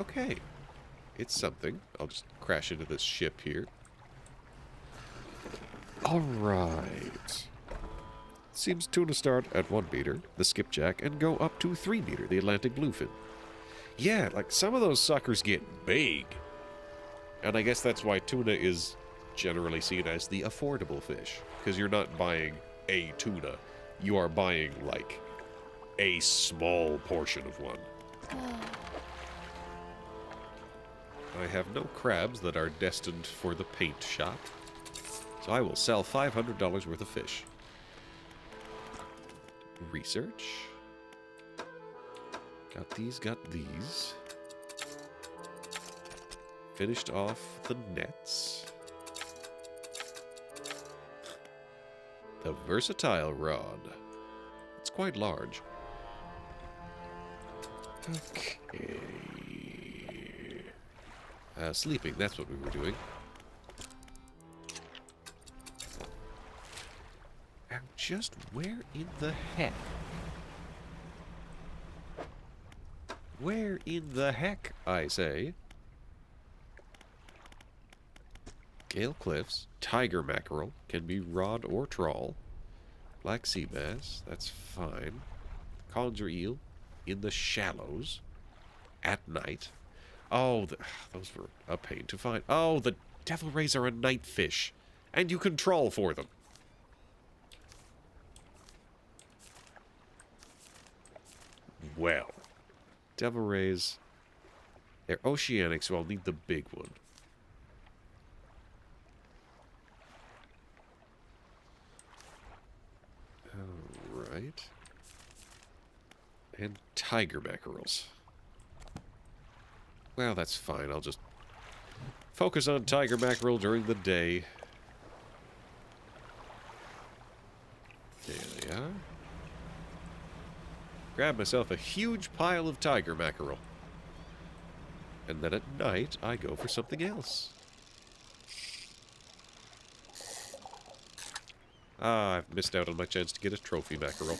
Okay. It's something. I'll just crash into this ship here. Alright. Seems tuna start at 1 meter, the skipjack, and go up to 3 meter, the Atlantic bluefin. Yeah, like some of those suckers get big. And I guess that's why tuna is generally seen as the affordable fish. Because you're not buying a tuna. You are buying, like, a small portion of one. I have no crabs that are destined for the paint shop. So I will sell $500 worth of fish. Research. Got these, got these. Finished off the nets. The versatile rod. It's quite large. Okay. Sleeping, that's what we were doing. And just where in the heck? Where in the heck, I say? Gale cliffs, tiger mackerel, can be rod or trawl. Black sea bass, that's fine. Conger eel, in the shallows, at night. Oh, those were a pain to find. Oh, the devil rays are a night fish, and you can trawl for them. Well, devil rays, they're oceanic, so I'll need the big one. Alright. And tiger mackerels. Well, that's fine. I'll just focus on tiger mackerel during the day. There they are. Grab myself a huge pile of tiger mackerel. And then at night, I go for something else. Ah, I've missed out on my chance to get a trophy mackerel.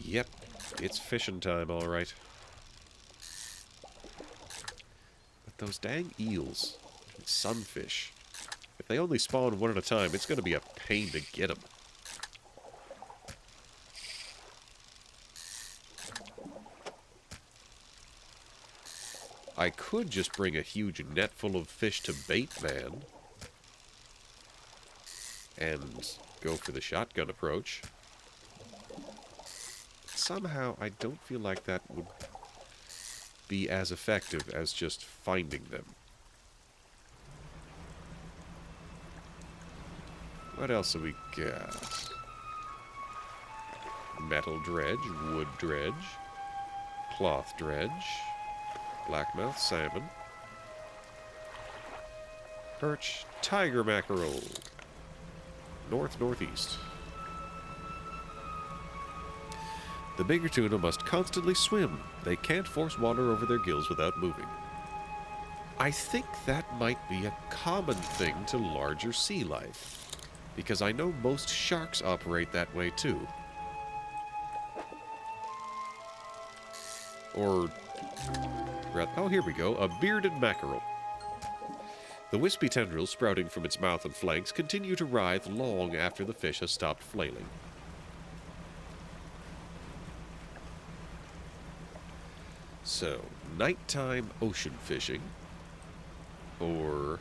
Yep, it's fishing time, all right. But those dang eels, sunfish, if they only spawn one at a time, it's going to be a pain to get them. I could just bring a huge net full of fish to bait man and go for the shotgun approach. Somehow, I don't feel like that would be as effective as just finding them. What else have we got? Metal dredge, wood dredge, cloth dredge, blackmouth salmon, perch, tiger mackerel, north-northeast. The bigger tuna must constantly swim. They can't force water over their gills without moving. I think that might be a common thing to larger sea life, because I know most sharks operate that way too. Or, oh, here we go, a bearded mackerel. The wispy tendrils sprouting from its mouth and flanks continue to writhe long after the fish has stopped flailing. So, nighttime ocean fishing, or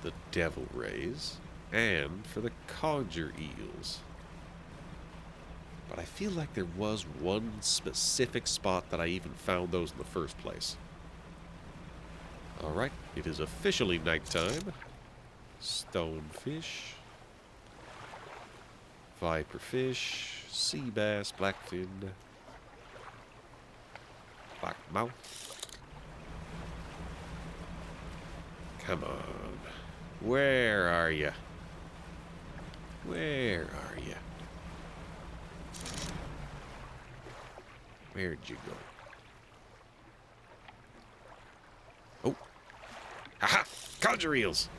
the devil rays, and for the conger eels. But I feel like there was one specific spot that I even found those in the first place. Alright, it is officially nighttime. Stonefish, viperfish, sea bass, blackfin, blackmouth. Come on. Where are you? Where are you? Where'd you go? Oh. Aha! Conger eels!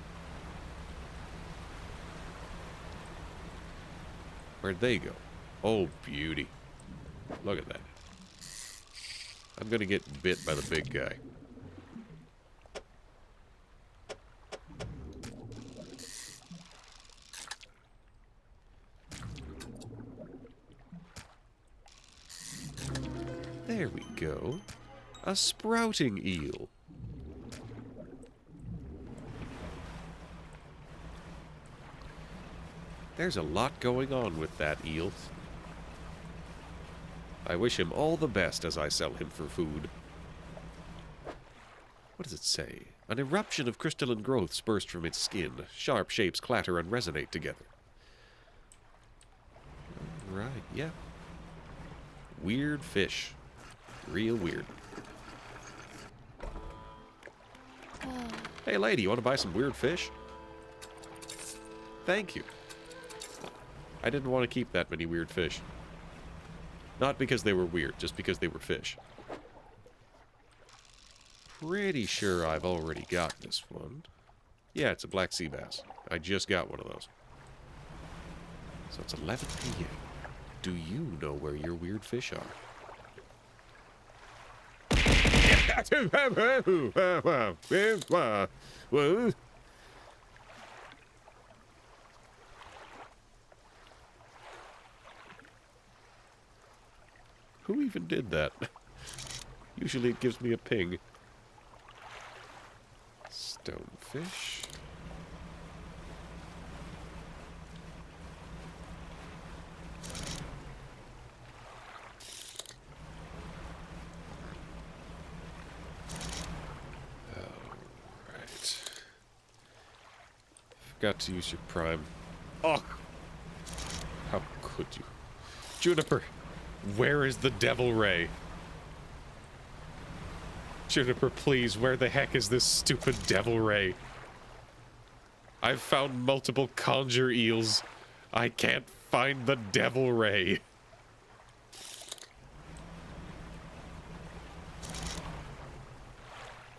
Where'd they go? Oh, beauty. Look at that. I'm gonna get bit by the big guy. There we go. A sprouting eel. There's a lot going on with that eel. I wish him all the best as I sell him for food. What does it say? An eruption of crystalline growths burst from its skin. Sharp shapes clatter and resonate together. Right, yeah. Weird fish. Real weird. Hey lady, you want to buy some weird fish? Thank you. I didn't want to keep that many weird fish. Not because they were weird, just because they were fish. Pretty sure I've already got this one. Yeah, it's a black sea bass. I just got one of those. So it's 11 p.m. Do you know where your weird fish are? Who even did that? Usually it gives me a ping. Stonefish. Forgot to use your prime. Oh! How could you? Juniper, where is the devil ray? Juniper, please, where the heck is this stupid devil ray? I've found multiple conger eels. I can't find the devil ray.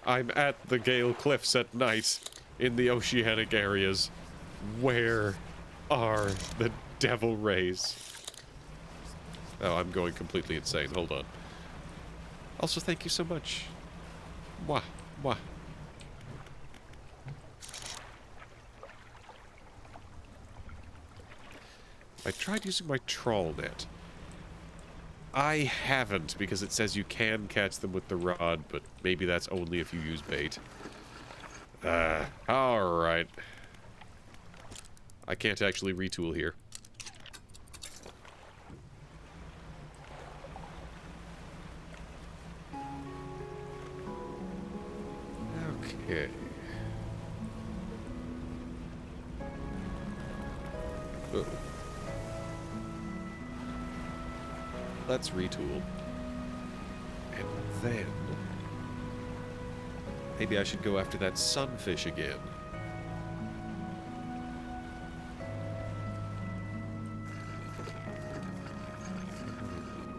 I'm at the Gale Cliffs at night. In the oceanic areas. Where are the devil rays? Oh, I'm going completely insane. Hold on. Also, thank you so much. Mwah. Mwah. I tried using my trawl net. I haven't, because it says you can catch them with the rod, but maybe that's only if you use bait. Alright. I can't actually retool here. Okay. Uh-oh. Let's retool. And then... maybe I should go after that sunfish again.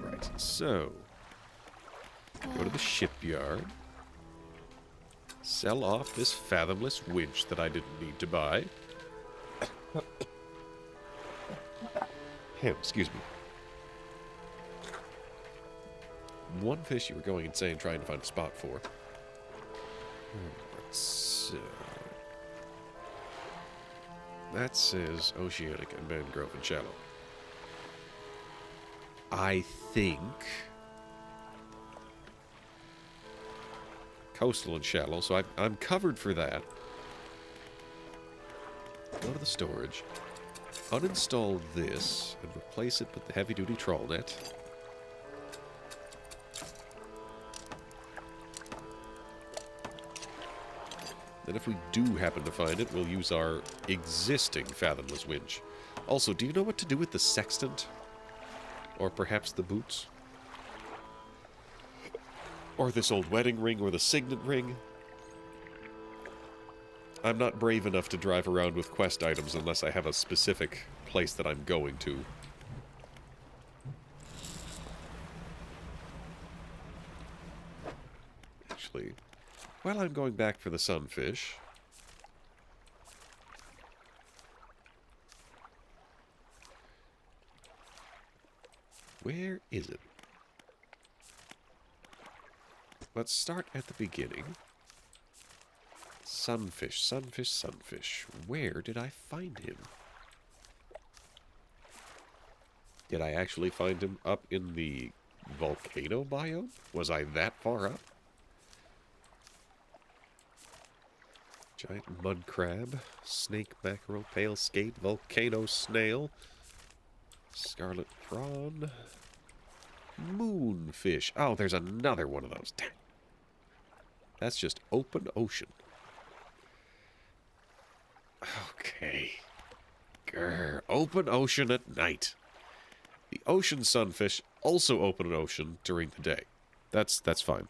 Right, so... go to the shipyard. Sell off this fathomless winch that I didn't need to buy. Excuse me. One fish you were going insane trying to find a spot for. Let's, that says oceanic and mangrove and shallow. I think coastal and shallow, so I'm covered for that. Go to the storage. Uninstall this and replace it with the heavy-duty trawl net. Then if we do happen to find it, we'll use our existing fathomless winch. Also, do you know what to do with the sextant? Or perhaps the boots? Or this old wedding ring, or the signet ring? I'm not brave enough to drive around with quest items unless I have a specific place that I'm going to. Actually, while I'm going back for the sunfish... Where is it? Let's start at the beginning. Sunfish, sunfish, sunfish. Where did I find him? Did I actually find him up in the volcano biome? Was I that far up? Giant mud crab, snake mackerel, pale skate, volcano snail, scarlet prawn, moonfish. Oh, there's another one of those. Damn. That's just open ocean. Okay. Grr. Open ocean at night. The ocean sunfish also open ocean during the day. That's fine.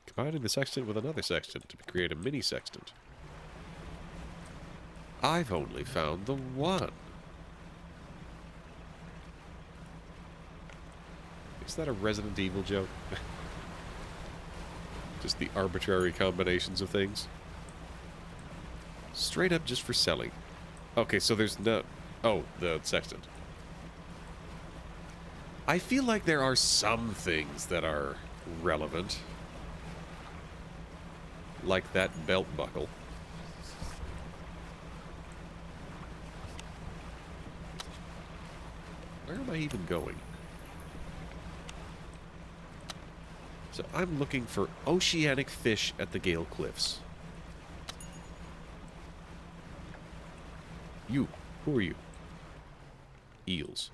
Combining the sextant with another sextant to create a mini sextant. I've only found the one. Is that a Resident Evil joke? Just the arbitrary combinations of things. Straight up just for selling. Okay, so there's no... Oh, the sextant. I feel like there are some things that are relevant. Like that belt buckle. Where am I even going? So I'm looking for oceanic fish at the Gale Cliffs. You. Who are you? Eels.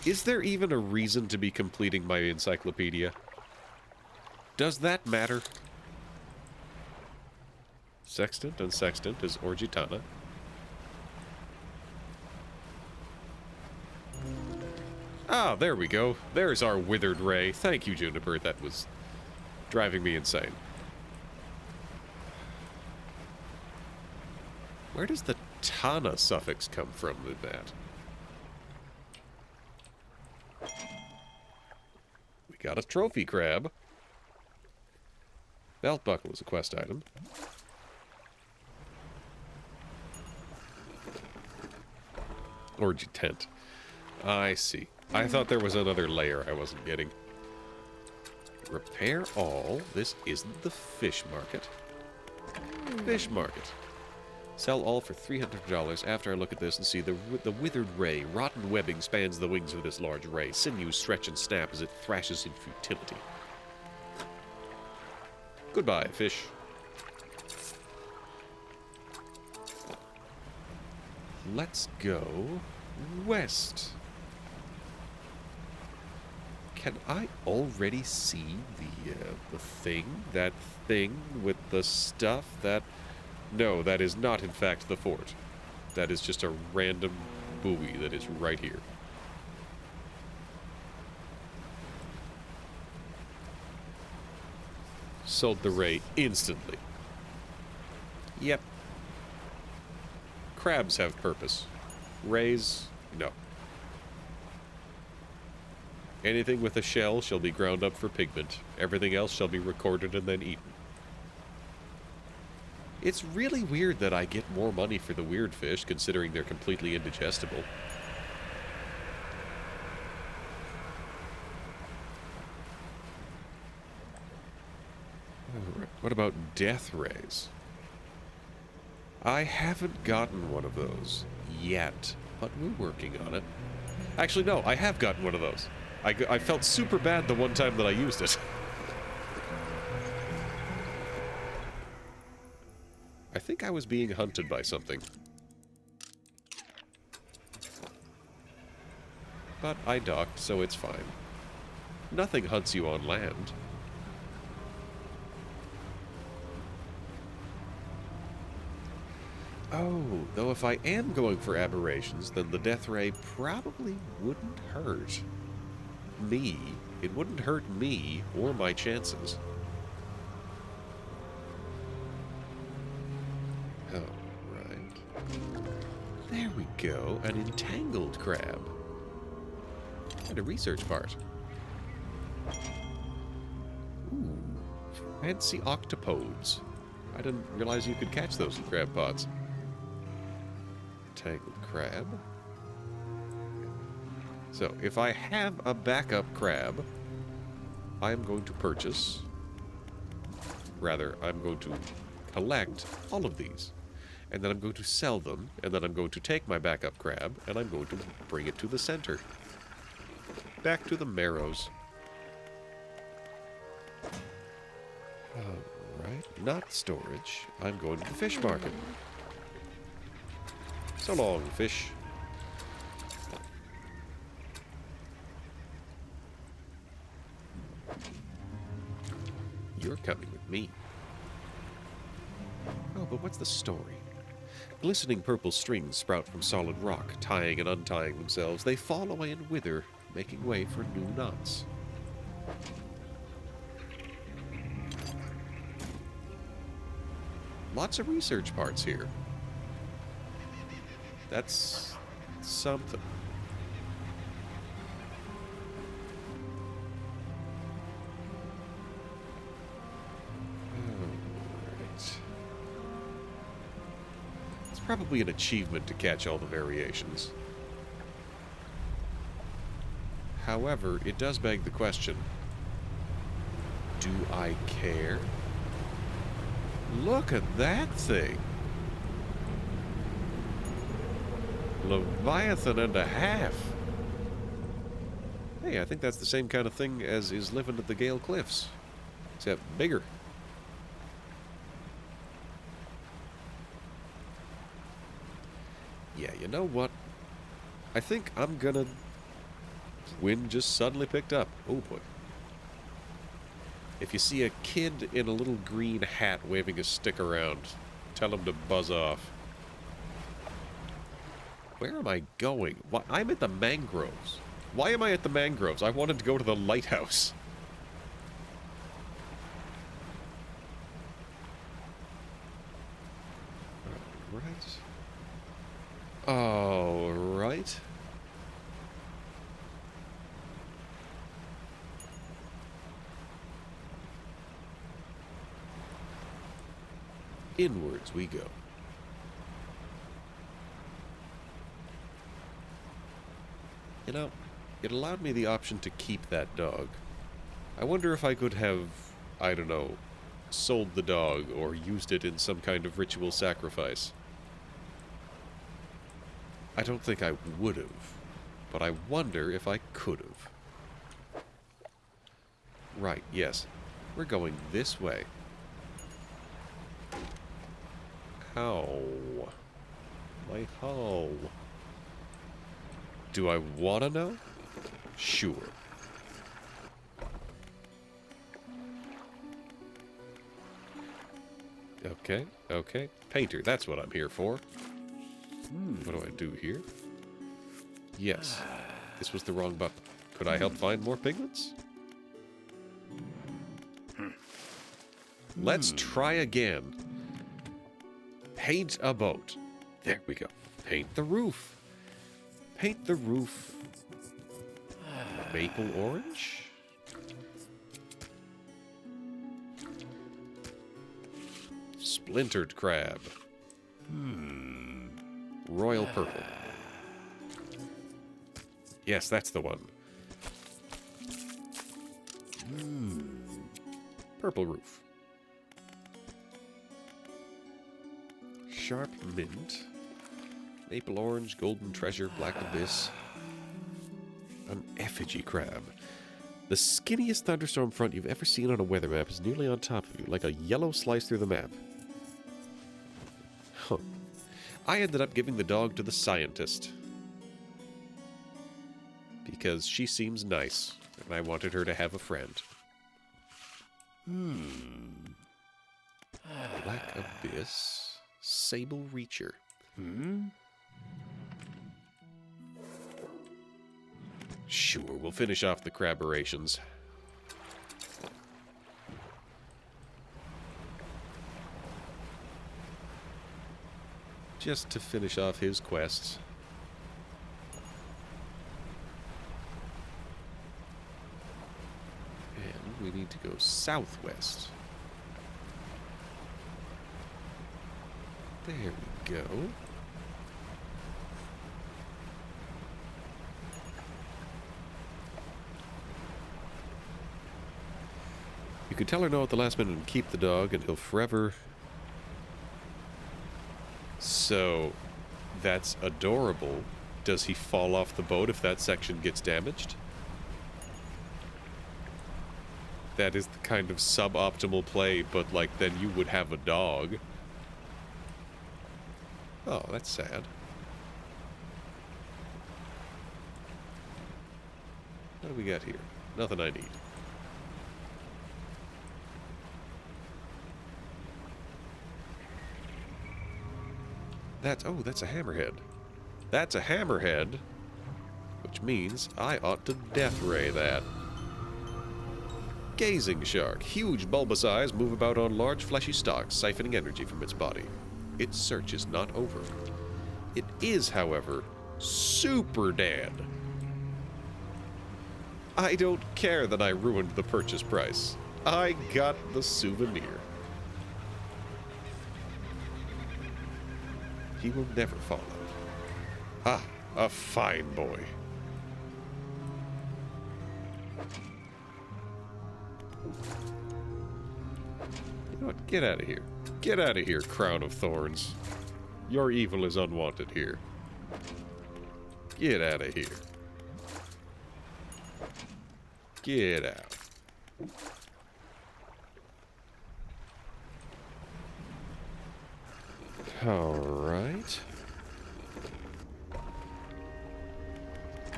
Is there even a reason to be completing my encyclopedia? Does that matter? Sextant and sextant is Orgitana. Ah, there we go. There's our withered ray. Thank you, Juniper. That was driving me insane. Where does the Tana suffix come from with that? We got a trophy crab. Belt buckle is a quest item. Orgy tent. I see. I thought there was another layer I wasn't getting. Repair all. This isn't the fish market. Fish market. Sell all for $300 after I look at this and see the withered ray. Rotten webbing spans the wings of this large ray. Sinews stretch and snap as it thrashes in futility. Goodbye, fish. Let's go west. Can I already see the thing? That thing with the stuff that... No, that is not in fact the fort. That is just a random buoy that is right here. Sold the ray instantly. Yep. Crabs have purpose. Rays, no. Anything with a shell shall be ground up for pigment. Everything else shall be recorded and then eaten. It's really weird that I get more money for the weird fish, considering they're completely indigestible. What about death rays? I haven't gotten one of those yet. but we're working on it. Actually, no, I have gotten one of those. I felt super bad the one time that I used it. I think I was being hunted by something. But I docked, so it's fine. Nothing hunts you on land. Oh, though if I am going for aberrations, then the death ray probably wouldn't hurt me. It wouldn't hurt me or my chances. Alright. There we go, an entangled crab. And a research part. Ooh, fancy octopodes. I didn't realize you could catch those in crab pots. Tangled crab. So, if I have a backup crab, I am going to purchase... Rather, I'm going to collect all of these. And then I'm going to sell them, and then I'm going to take my backup crab, and I'm going to bring it to the center. Back to the marrows. Alright, not storage. I'm going to the fish market. So long, fish. You're coming with me. Oh, but what's the story? Glistening purple strings sprout from solid rock, tying and untying themselves. They fall away and wither, making way for new knots. Lots of research parts here. That's something. Alright. It's probably an achievement to catch all the variations. However, it does beg the question, do I care? Look at that thing! Leviathan and a half! Hey, I think that's the same kind of thing as is living at the Gale Cliffs, except bigger. Yeah, you know what? I think I'm gonna... Wind just suddenly picked up. Oh boy. If you see a kid in a little green hat waving a stick around, tell him to buzz off. Where am I going? Why, I'm at the mangroves. Why am I at the mangroves? I wanted to go to the lighthouse. Alright. Alright. Inwards we go. You know, it allowed me the option to keep that dog. I wonder if I could have, I don't know, sold the dog or used it in some kind of ritual sacrifice. I don't think I would have, but I wonder if I could have. Right, yes. We're going this way. How? My how? Do I want to know? Sure. Okay, okay. Painter, that's what I'm here for. What do I do here? Yes. This was the wrong button. Could I help find more piglets? Let's try again. Paint a boat. There we go. Paint the roof. Paint the roof maple orange? Splintered crab. Royal purple. Yes, that's the one. Purple roof. Sharp mint. Maple orange, golden treasure, black abyss. An effigy crab. The skinniest thunderstorm front you've ever seen on a weather map is nearly on top of you, like a yellow slice through the map. Huh. I ended up giving the dog to the scientist. Because she seems nice, and I wanted her to have a friend. Black abyss. Sable reacher. Sure, we'll finish off the craberations. Just to finish off his quests. And we need to go southwest. There we go. You could tell her no at the last minute and keep the dog, and he'll forever... So, that's adorable. Does he fall off the boat if that section gets damaged? That is the kind of suboptimal play, but, like, then you would have a dog. Oh, that's sad. What do we got here? Nothing I need. That's a hammerhead. That's a hammerhead, which means I ought to death ray that. Gazing shark. Huge bulbous eyes move about on large fleshy stalks, siphoning energy from its body. Its search is not over. It is, however, super dead. I don't care that I ruined the purchase price. I got the souvenir. He will never fall out. Ah, a fine boy. You know what? Get out of here. Get out of here, Crown of Thorns. Your evil is unwanted here. Get out of here. Get out. Alright.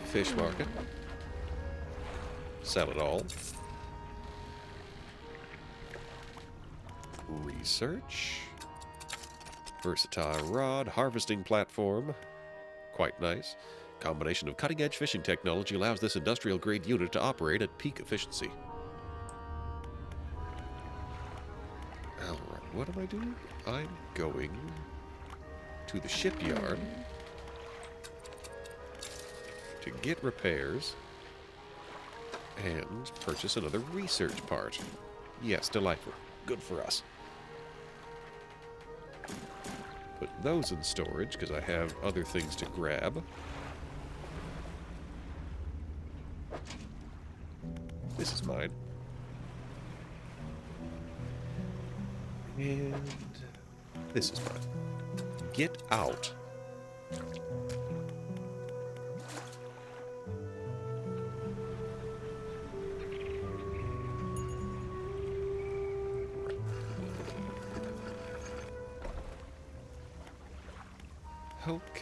Fish market. Sell it all. Research. Versatile rod. Harvesting platform. Quite nice. Combination of cutting-edge fishing technology allows this industrial-grade unit to operate at peak efficiency. Alright, what am I doing? I'm going to the shipyard to get repairs and purchase another research part. Yes, delightful. Good for us. Put those in storage because I have other things to grab. This is mine. And this is mine. Get out.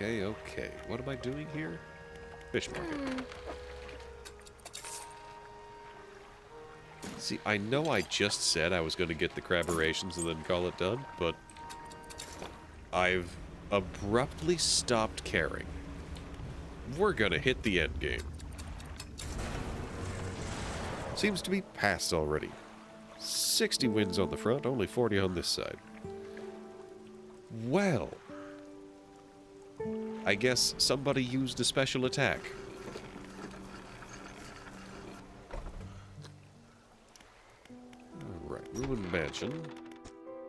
Okay. What am I doing here? Fish market. See, I know I just said I was going to get the craberations and then call it done, but I've abruptly stopped caring. We're going to hit the end game. Seems to be past already. 60 wins on the front, only 40 on this side. Well, I guess somebody used a special attack. Alright, Ruined Mansion.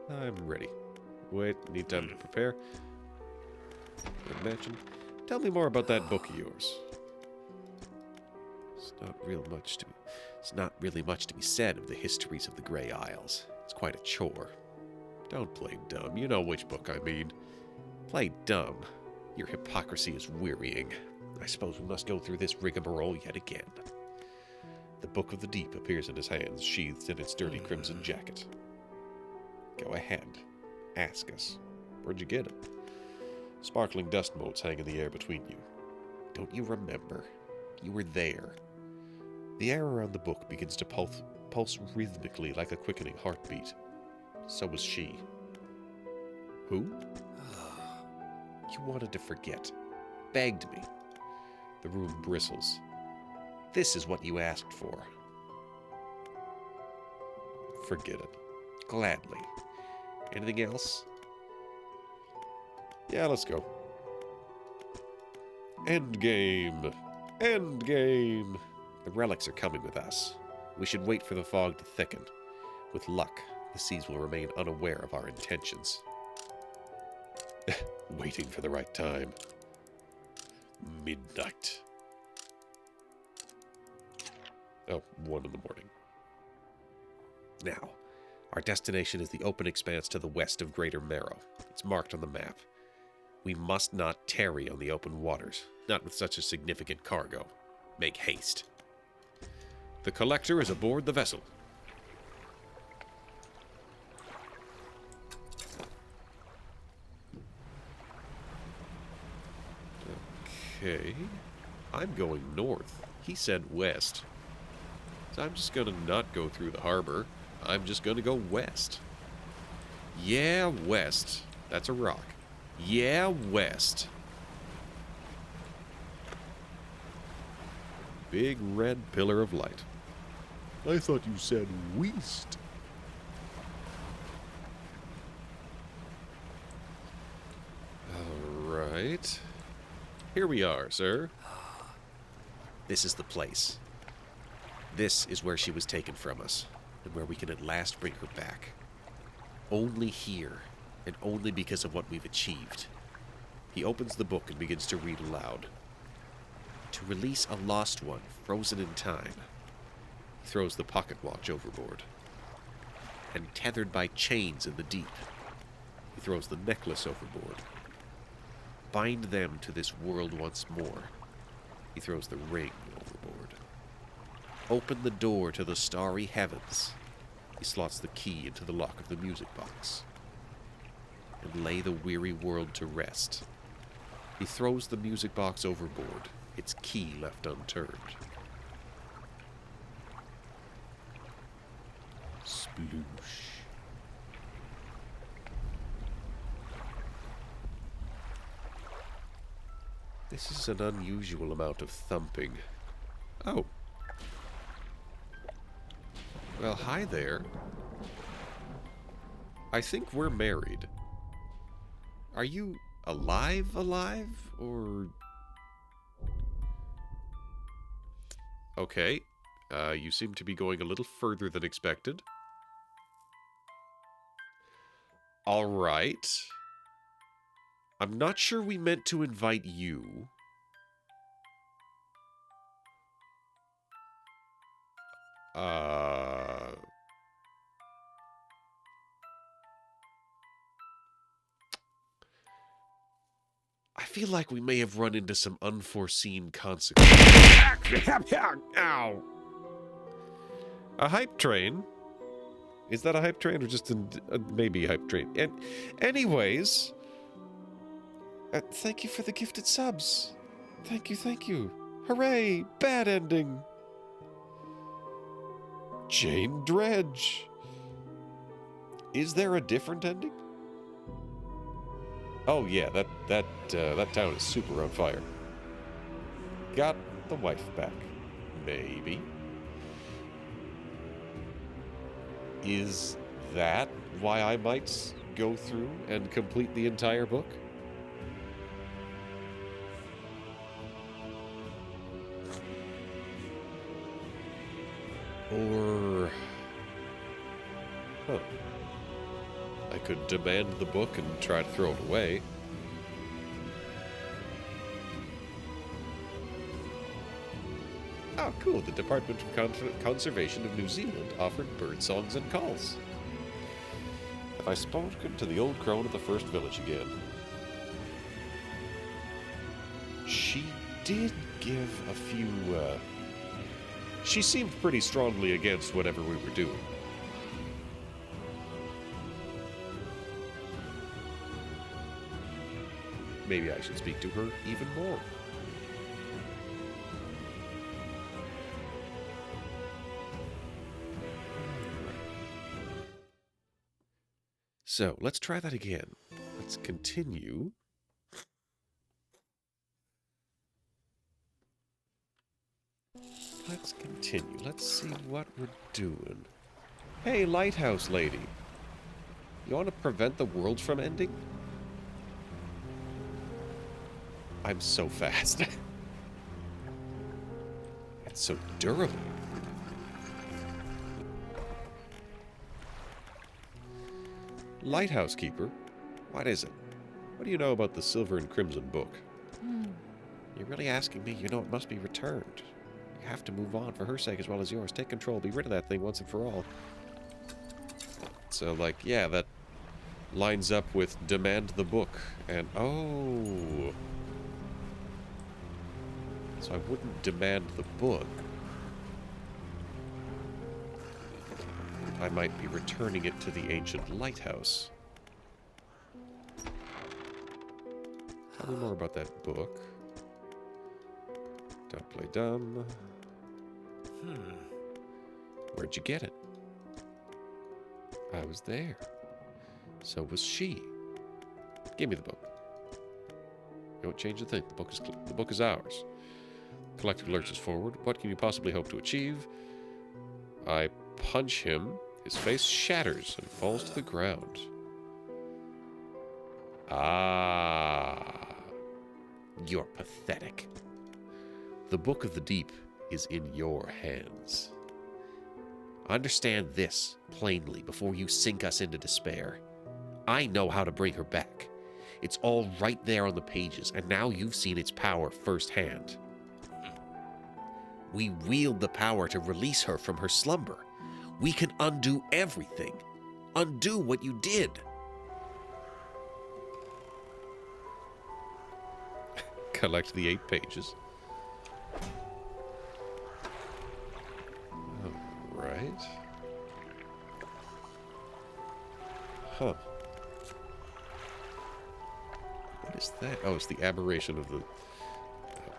I'm ready. Wait, need time to prepare. Ruined Mansion. Tell me more about that book of yours. It's not really much to be said of the histories of the Grey Isles. It's quite a chore. Don't play dumb. You know which book I mean. Play dumb. Your hypocrisy is wearying. I suppose we must go through this rigmarole yet again. The Book of the Deep appears in his hands, sheathed in its dirty crimson jacket. Go ahead. Ask us. Where'd you get it? Sparkling dust motes hang in the air between you. Don't you remember? You were there. The air around the book begins to pulse rhythmically like a quickening heartbeat. So was she. Who? You wanted to forget. Begged me. The room bristles. This is what you asked for. Forget it. Gladly. Anything else? Yeah, let's go. Endgame. Endgame. The relics are coming with us. We should wait for the fog to thicken. With luck, the seas will remain unaware of our intentions. Waiting for the right time. Midnight. Oh, 1 in the morning. Now, our destination is the open expanse to the west of Greater Marrow. It's marked on the map. We must not tarry on the open waters, not with such a significant cargo. Make haste. The Collector is aboard the vessel. Okay. I'm going north. He said west. So I'm just going to not go through the harbor. I'm just going to go west. Yeah, west. That's a rock. Yeah, west. Big red pillar of light. I thought you said west. All right. Here we are, sir. This is the place. This is where she was taken from us, and where we can at last bring her back. Only here, and only because of what we've achieved. He opens the book and begins to read aloud. To release a lost one, frozen in time. He throws the pocket watch overboard. And tethered by chains in the deep. He throws the necklace overboard. Bind them to this world once more. He throws the ring overboard. Open the door to the starry heavens. He slots the key into the lock of the music box. And lay the weary world to rest. He throws the music box overboard, its key left unturned. Sploosh. This is an unusual amount of thumping. Oh. Well, hi there. I think we're married. Are you alive, or... Okay. You seem to be going a little further than expected. All right. I'm not sure we meant to invite you. I feel like we may have run into some unforeseen consequences. Ow! A hype train? Is that a hype train or just maybe a hype train? And anyways, thank you for the gifted subs. Thank you. Hooray! Bad ending. Jane Dredge. Is there a different ending? Oh yeah, that town is super on fire. Got the wife back. Maybe. Is that why I might go through and complete the entire book? Or... Huh. I could demand the book and try to throw it away. Oh, cool. The Department of Conservation of New Zealand offered bird songs and calls. Have I spoken to the old crone at the first village again? she did give a few, she seemed pretty strongly against whatever we were doing. Maybe I should speak to her even more. So, let's try that again. Let's continue. Let's continue. Let's see what we're doing. Hey, lighthouse lady. You want to prevent the world from ending? I'm so fast. It's so durable. Lighthouse keeper? What is it? What do you know about the Silver and Crimson book? You're really asking me? You know it must be returned. You have to move on for her sake as well as yours. Take control. Be rid of that thing once and for all. So, like, yeah, that lines up with demand the book. And, oh. So I wouldn't demand the book. I might be returning it to the ancient lighthouse. Tell me more about that book. Don't play dumb. Where'd you get it? I was there. So was she. Give me the book. Don't change a thing. The book is ours. Collector lurches forward. What can you possibly hope to achieve? I punch him. His face shatters and falls to the ground. Ah. You're pathetic. The Book of the Deep is in your hands. Understand this plainly before you sink us into despair. I know how to bring her back. It's all right there on the pages, and now you've seen its power firsthand. We wield the power to release her from her slumber. We can undo everything. Undo what you did. Collect the 8 pages. Alright. Huh. What is that? Oh, it's the aberration of the...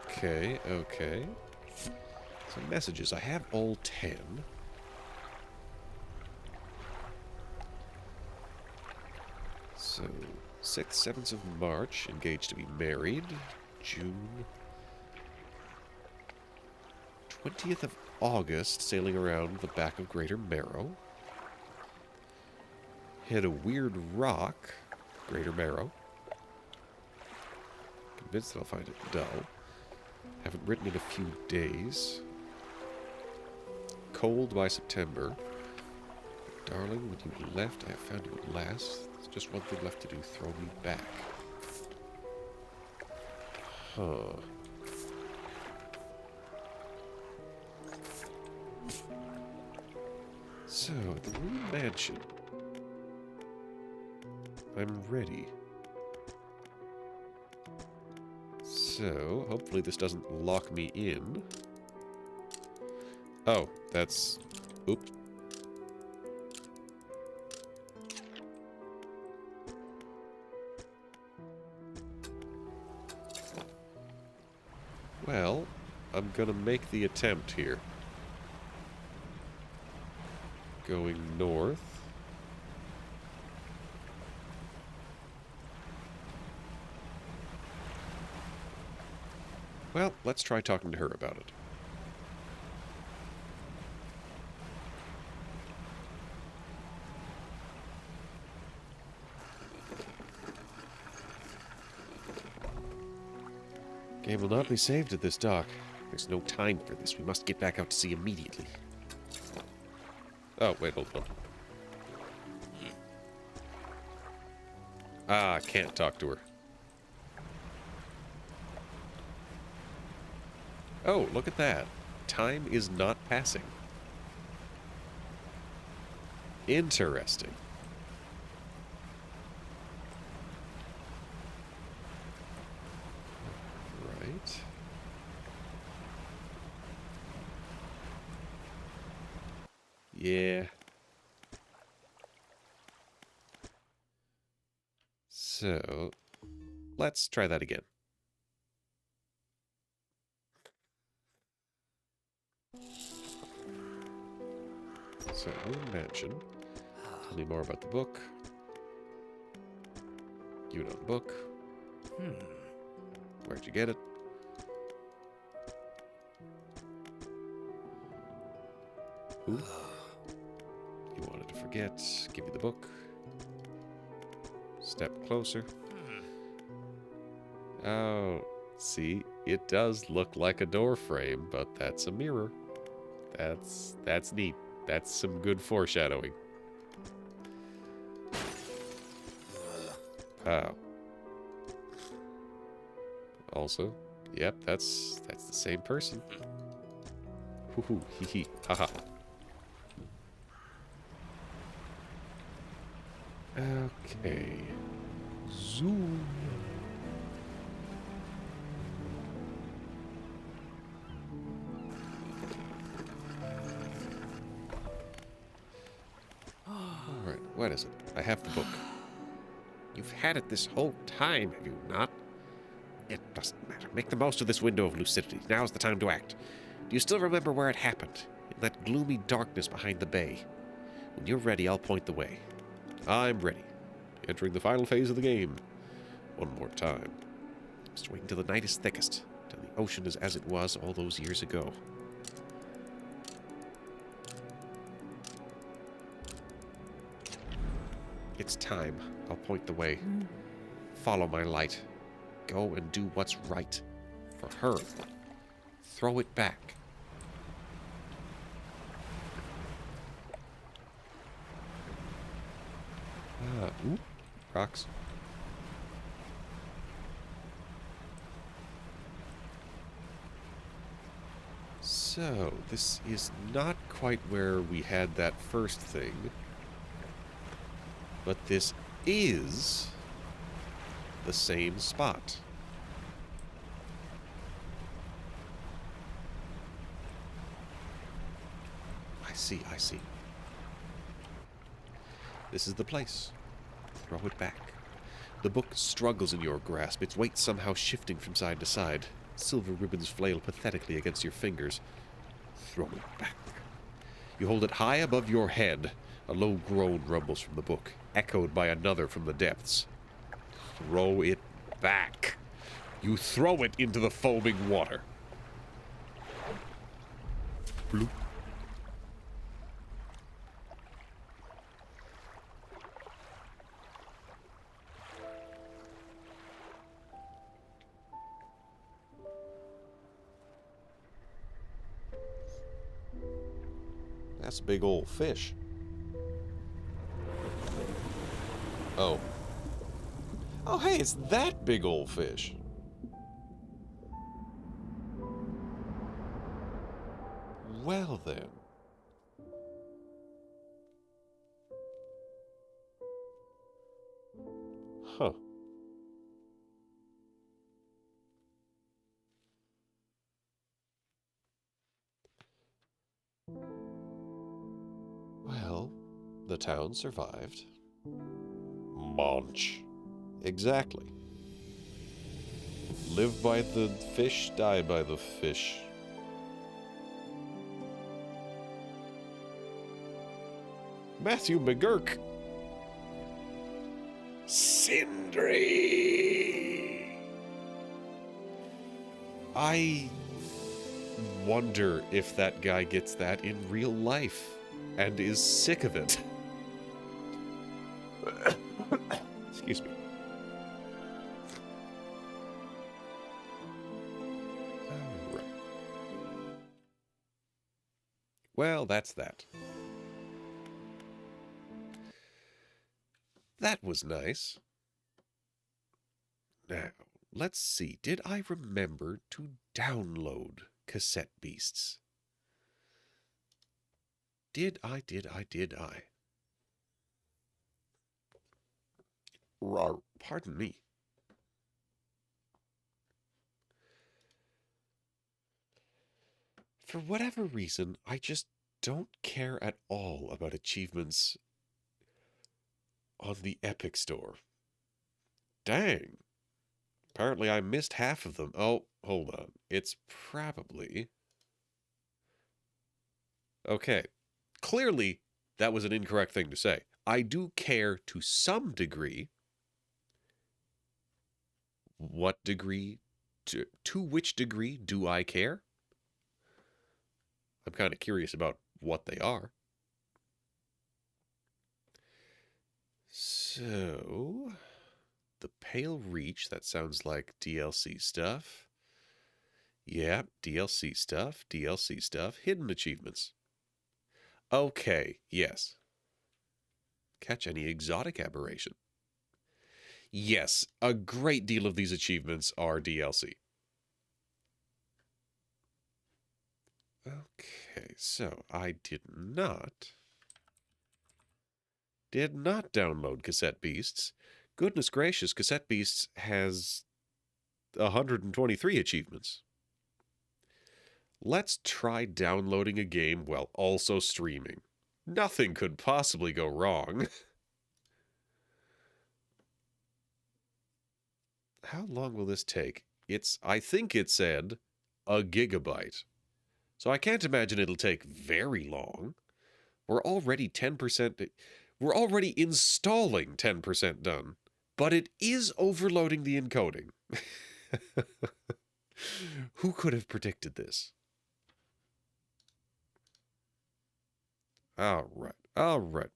Okay, okay. So messages. I have all 10. So, 6th, 7th of March, engaged to be married. June. 20th of August, sailing around the back of Greater Marrow. Hit a weird rock. Greater Marrow. Convinced that I'll find it dull. Haven't written in a few days. Cold by September. Darling, when you left, I have found you at last. There's just one thing left to do. Throw me back. Huh. So, the Rune Mansion. I'm ready. So, hopefully this doesn't lock me in. Oh, that's... Oops. Well, I'm gonna make the attempt here. Going north. Well, let's try talking to her about it. Game will not be saved at this dock. There's no time for this. We must get back out to sea immediately. Oh, wait, hold on. Ah, I can't talk to her. Oh, look at that. Time is not passing. Interesting. Right. Yeah. So, let's try that again. So, Moon Mansion. Tell me more about the book. You know the book. Where'd you get it? Who? You wanted to forget. Give me the book. Step closer. Oh, see, it does look like a door frame, but that's a mirror. That's neat. That's some good foreshadowing. Wow. Also, yep, that's the same person. Hoo hoo, hee hee, haha. Okay. Zoom. Alright, what is it? I have the book. You've had it this whole time, have you not? It doesn't matter. Make the most of this window of lucidity. Now's the time to act. Do you still remember where it happened? In that gloomy darkness behind the bay. When you're ready, I'll point the way. I'm ready. Entering the final phase of the game. One more time. Just wait until the night is thickest. Till the ocean is as it was all those years ago. It's time. I'll point the way. Follow my light. Go and do what's right. For her. Throw it back. Ooh. Rocks. So, this is not quite where we had that first thing. But this is the same spot. I see, I see. This is the place. Throw it back. The book struggles in your grasp, its weight somehow shifting from side to side. Silver ribbons flail pathetically against your fingers. Throw it back. You hold it high above your head. A low groan rumbles from the book, echoed by another from the depths. Throw it back. You throw it into the foaming water. Bloop. That's a big old fish. Oh. Oh, hey, it's that big old fish. Well, then. Huh. Well, the town survived. Munch. Exactly. Live by the fish, die by the fish. Matthew McGurk. Sindri! I wonder if that guy gets that in real life and is sick of it. Excuse me. All right. Well, that's that. That was nice. Now, let's see. Did I remember to download Cassette Beasts? Did I? Pardon me. For whatever reason, I just don't care at all about achievements on the Epic Store. Dang. Apparently I missed half of them. Oh, hold on. It's probably... Okay. Clearly, that was an incorrect thing to say. I do care to some degree. What degree? To which degree do I care? I'm kind of curious about what they are. So, the Pale Reach, that sounds like DLC stuff. Yeah, DLC stuff, DLC stuff. Hidden achievements. Okay, yes. Catch any exotic aberration. Yes, a great deal of these achievements are DLC. Okay, so I did not download Cassette Beasts. Goodness gracious, Cassette Beasts has 123 achievements. Let's try downloading a game while also streaming. Nothing could possibly go wrong. How long will this take? I think it said a gigabyte. So I can't imagine it'll take very long. We're already 10%. We're already installing 10% done. But it is overloading the encoding. Who could have predicted this? All right.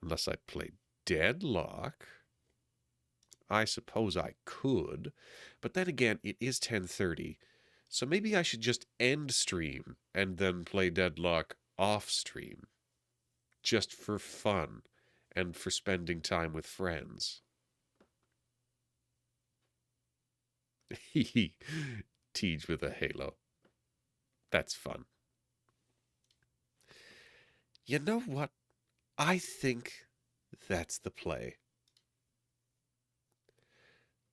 Unless I played Deadlock, I suppose I could. But then again, it is 10:30. So maybe I should just end stream and then play Deadlock off stream. Just for fun and for spending time with friends. Teach with a halo. That's fun. You know what? I think that's the play.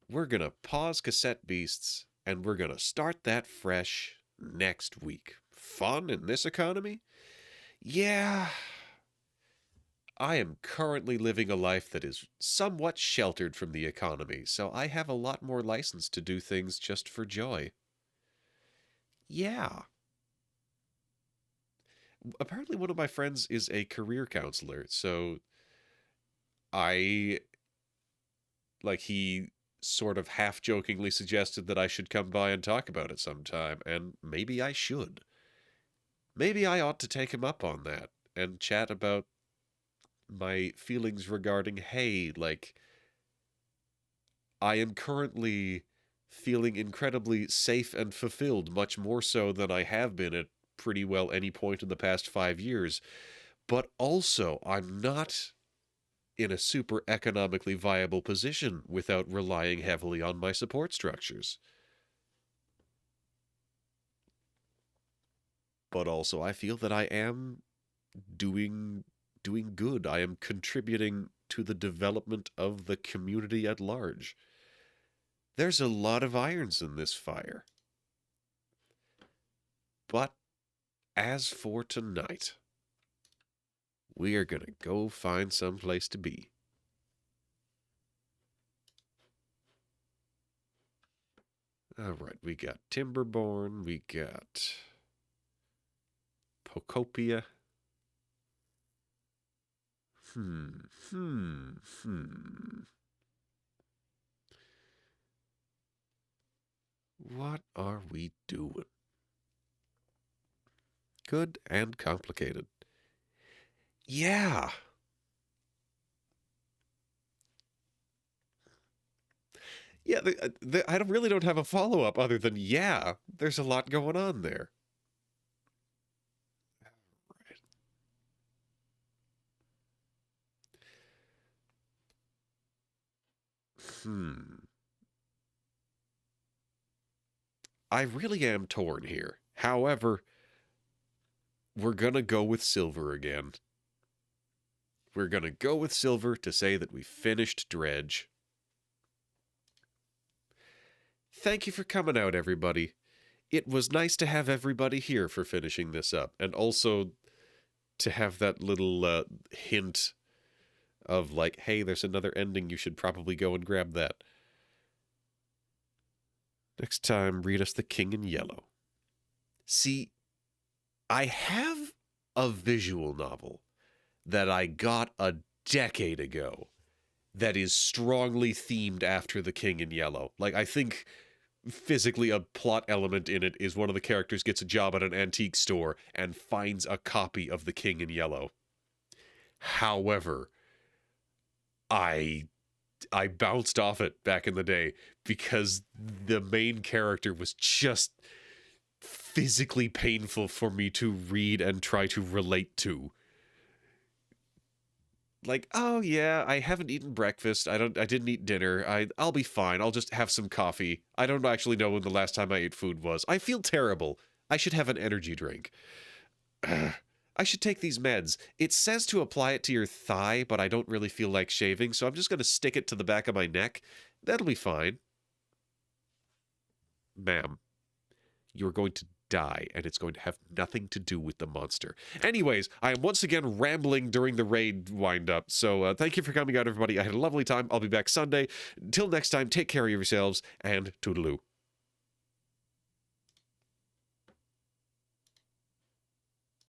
We're going to pause Cassette Beasts, and we're going to start that fresh next week. Fun in this economy? Yeah. I am currently living a life that is somewhat sheltered from the economy, so I have a lot more license to do things just for joy. Yeah. Apparently one of my friends is a career counselor, so he sort of half-jokingly suggested that I should come by and talk about it sometime, and maybe I should. Maybe I ought to take him up on that and chat about my feelings regarding, hey, like, I am currently feeling incredibly safe and fulfilled, much more so than I have been at pretty well any point in the past 5 years. But also, I'm not in a super economically viable position without relying heavily on my support structures. But also, I feel that I am doing good. I am contributing to the development of the community at large. There's a lot of irons in this fire. But as for tonight, we are going to go find some place to be. All right, we got Timberborn, we got Pocopia. What are we doing? Good and complicated. Yeah. Yeah, I really don't have a follow-up other than, yeah, there's a lot going on there. I really am torn here. However, we're going to go with silver again. We're going to go with silver to say that we finished Dredge. Thank you for coming out, everybody. It was nice to have everybody here for finishing this up. And also, to have that little hint of like, hey, there's another ending, you should probably go and grab that. Next time, read us The King in Yellow. See, I have a visual novel that I got a decade ago that is strongly themed after The King in Yellow. Like, I think physically a plot element in it is one of the characters gets a job at an antique store and finds a copy of The King in Yellow. However, I bounced off it back in the day because the main character was just physically painful for me to read and try to relate to. Like, oh yeah, I haven't eaten breakfast. I didn't eat dinner. I'll be fine. I'll just have some coffee. I don't actually know when the last time I ate food was. I feel terrible. I should have an energy drink. I should take these meds. It says to apply it to your thigh, but I don't really feel like shaving, so I'm just going to stick it to the back of my neck. That'll be fine. Ma'am, you're going to die, and it's going to have nothing to do with the monster. Anyways, I am once again rambling during the raid wind-up, so thank you for coming out, everybody. I had a lovely time. I'll be back Sunday. Until next time, take care of yourselves, and toodaloo.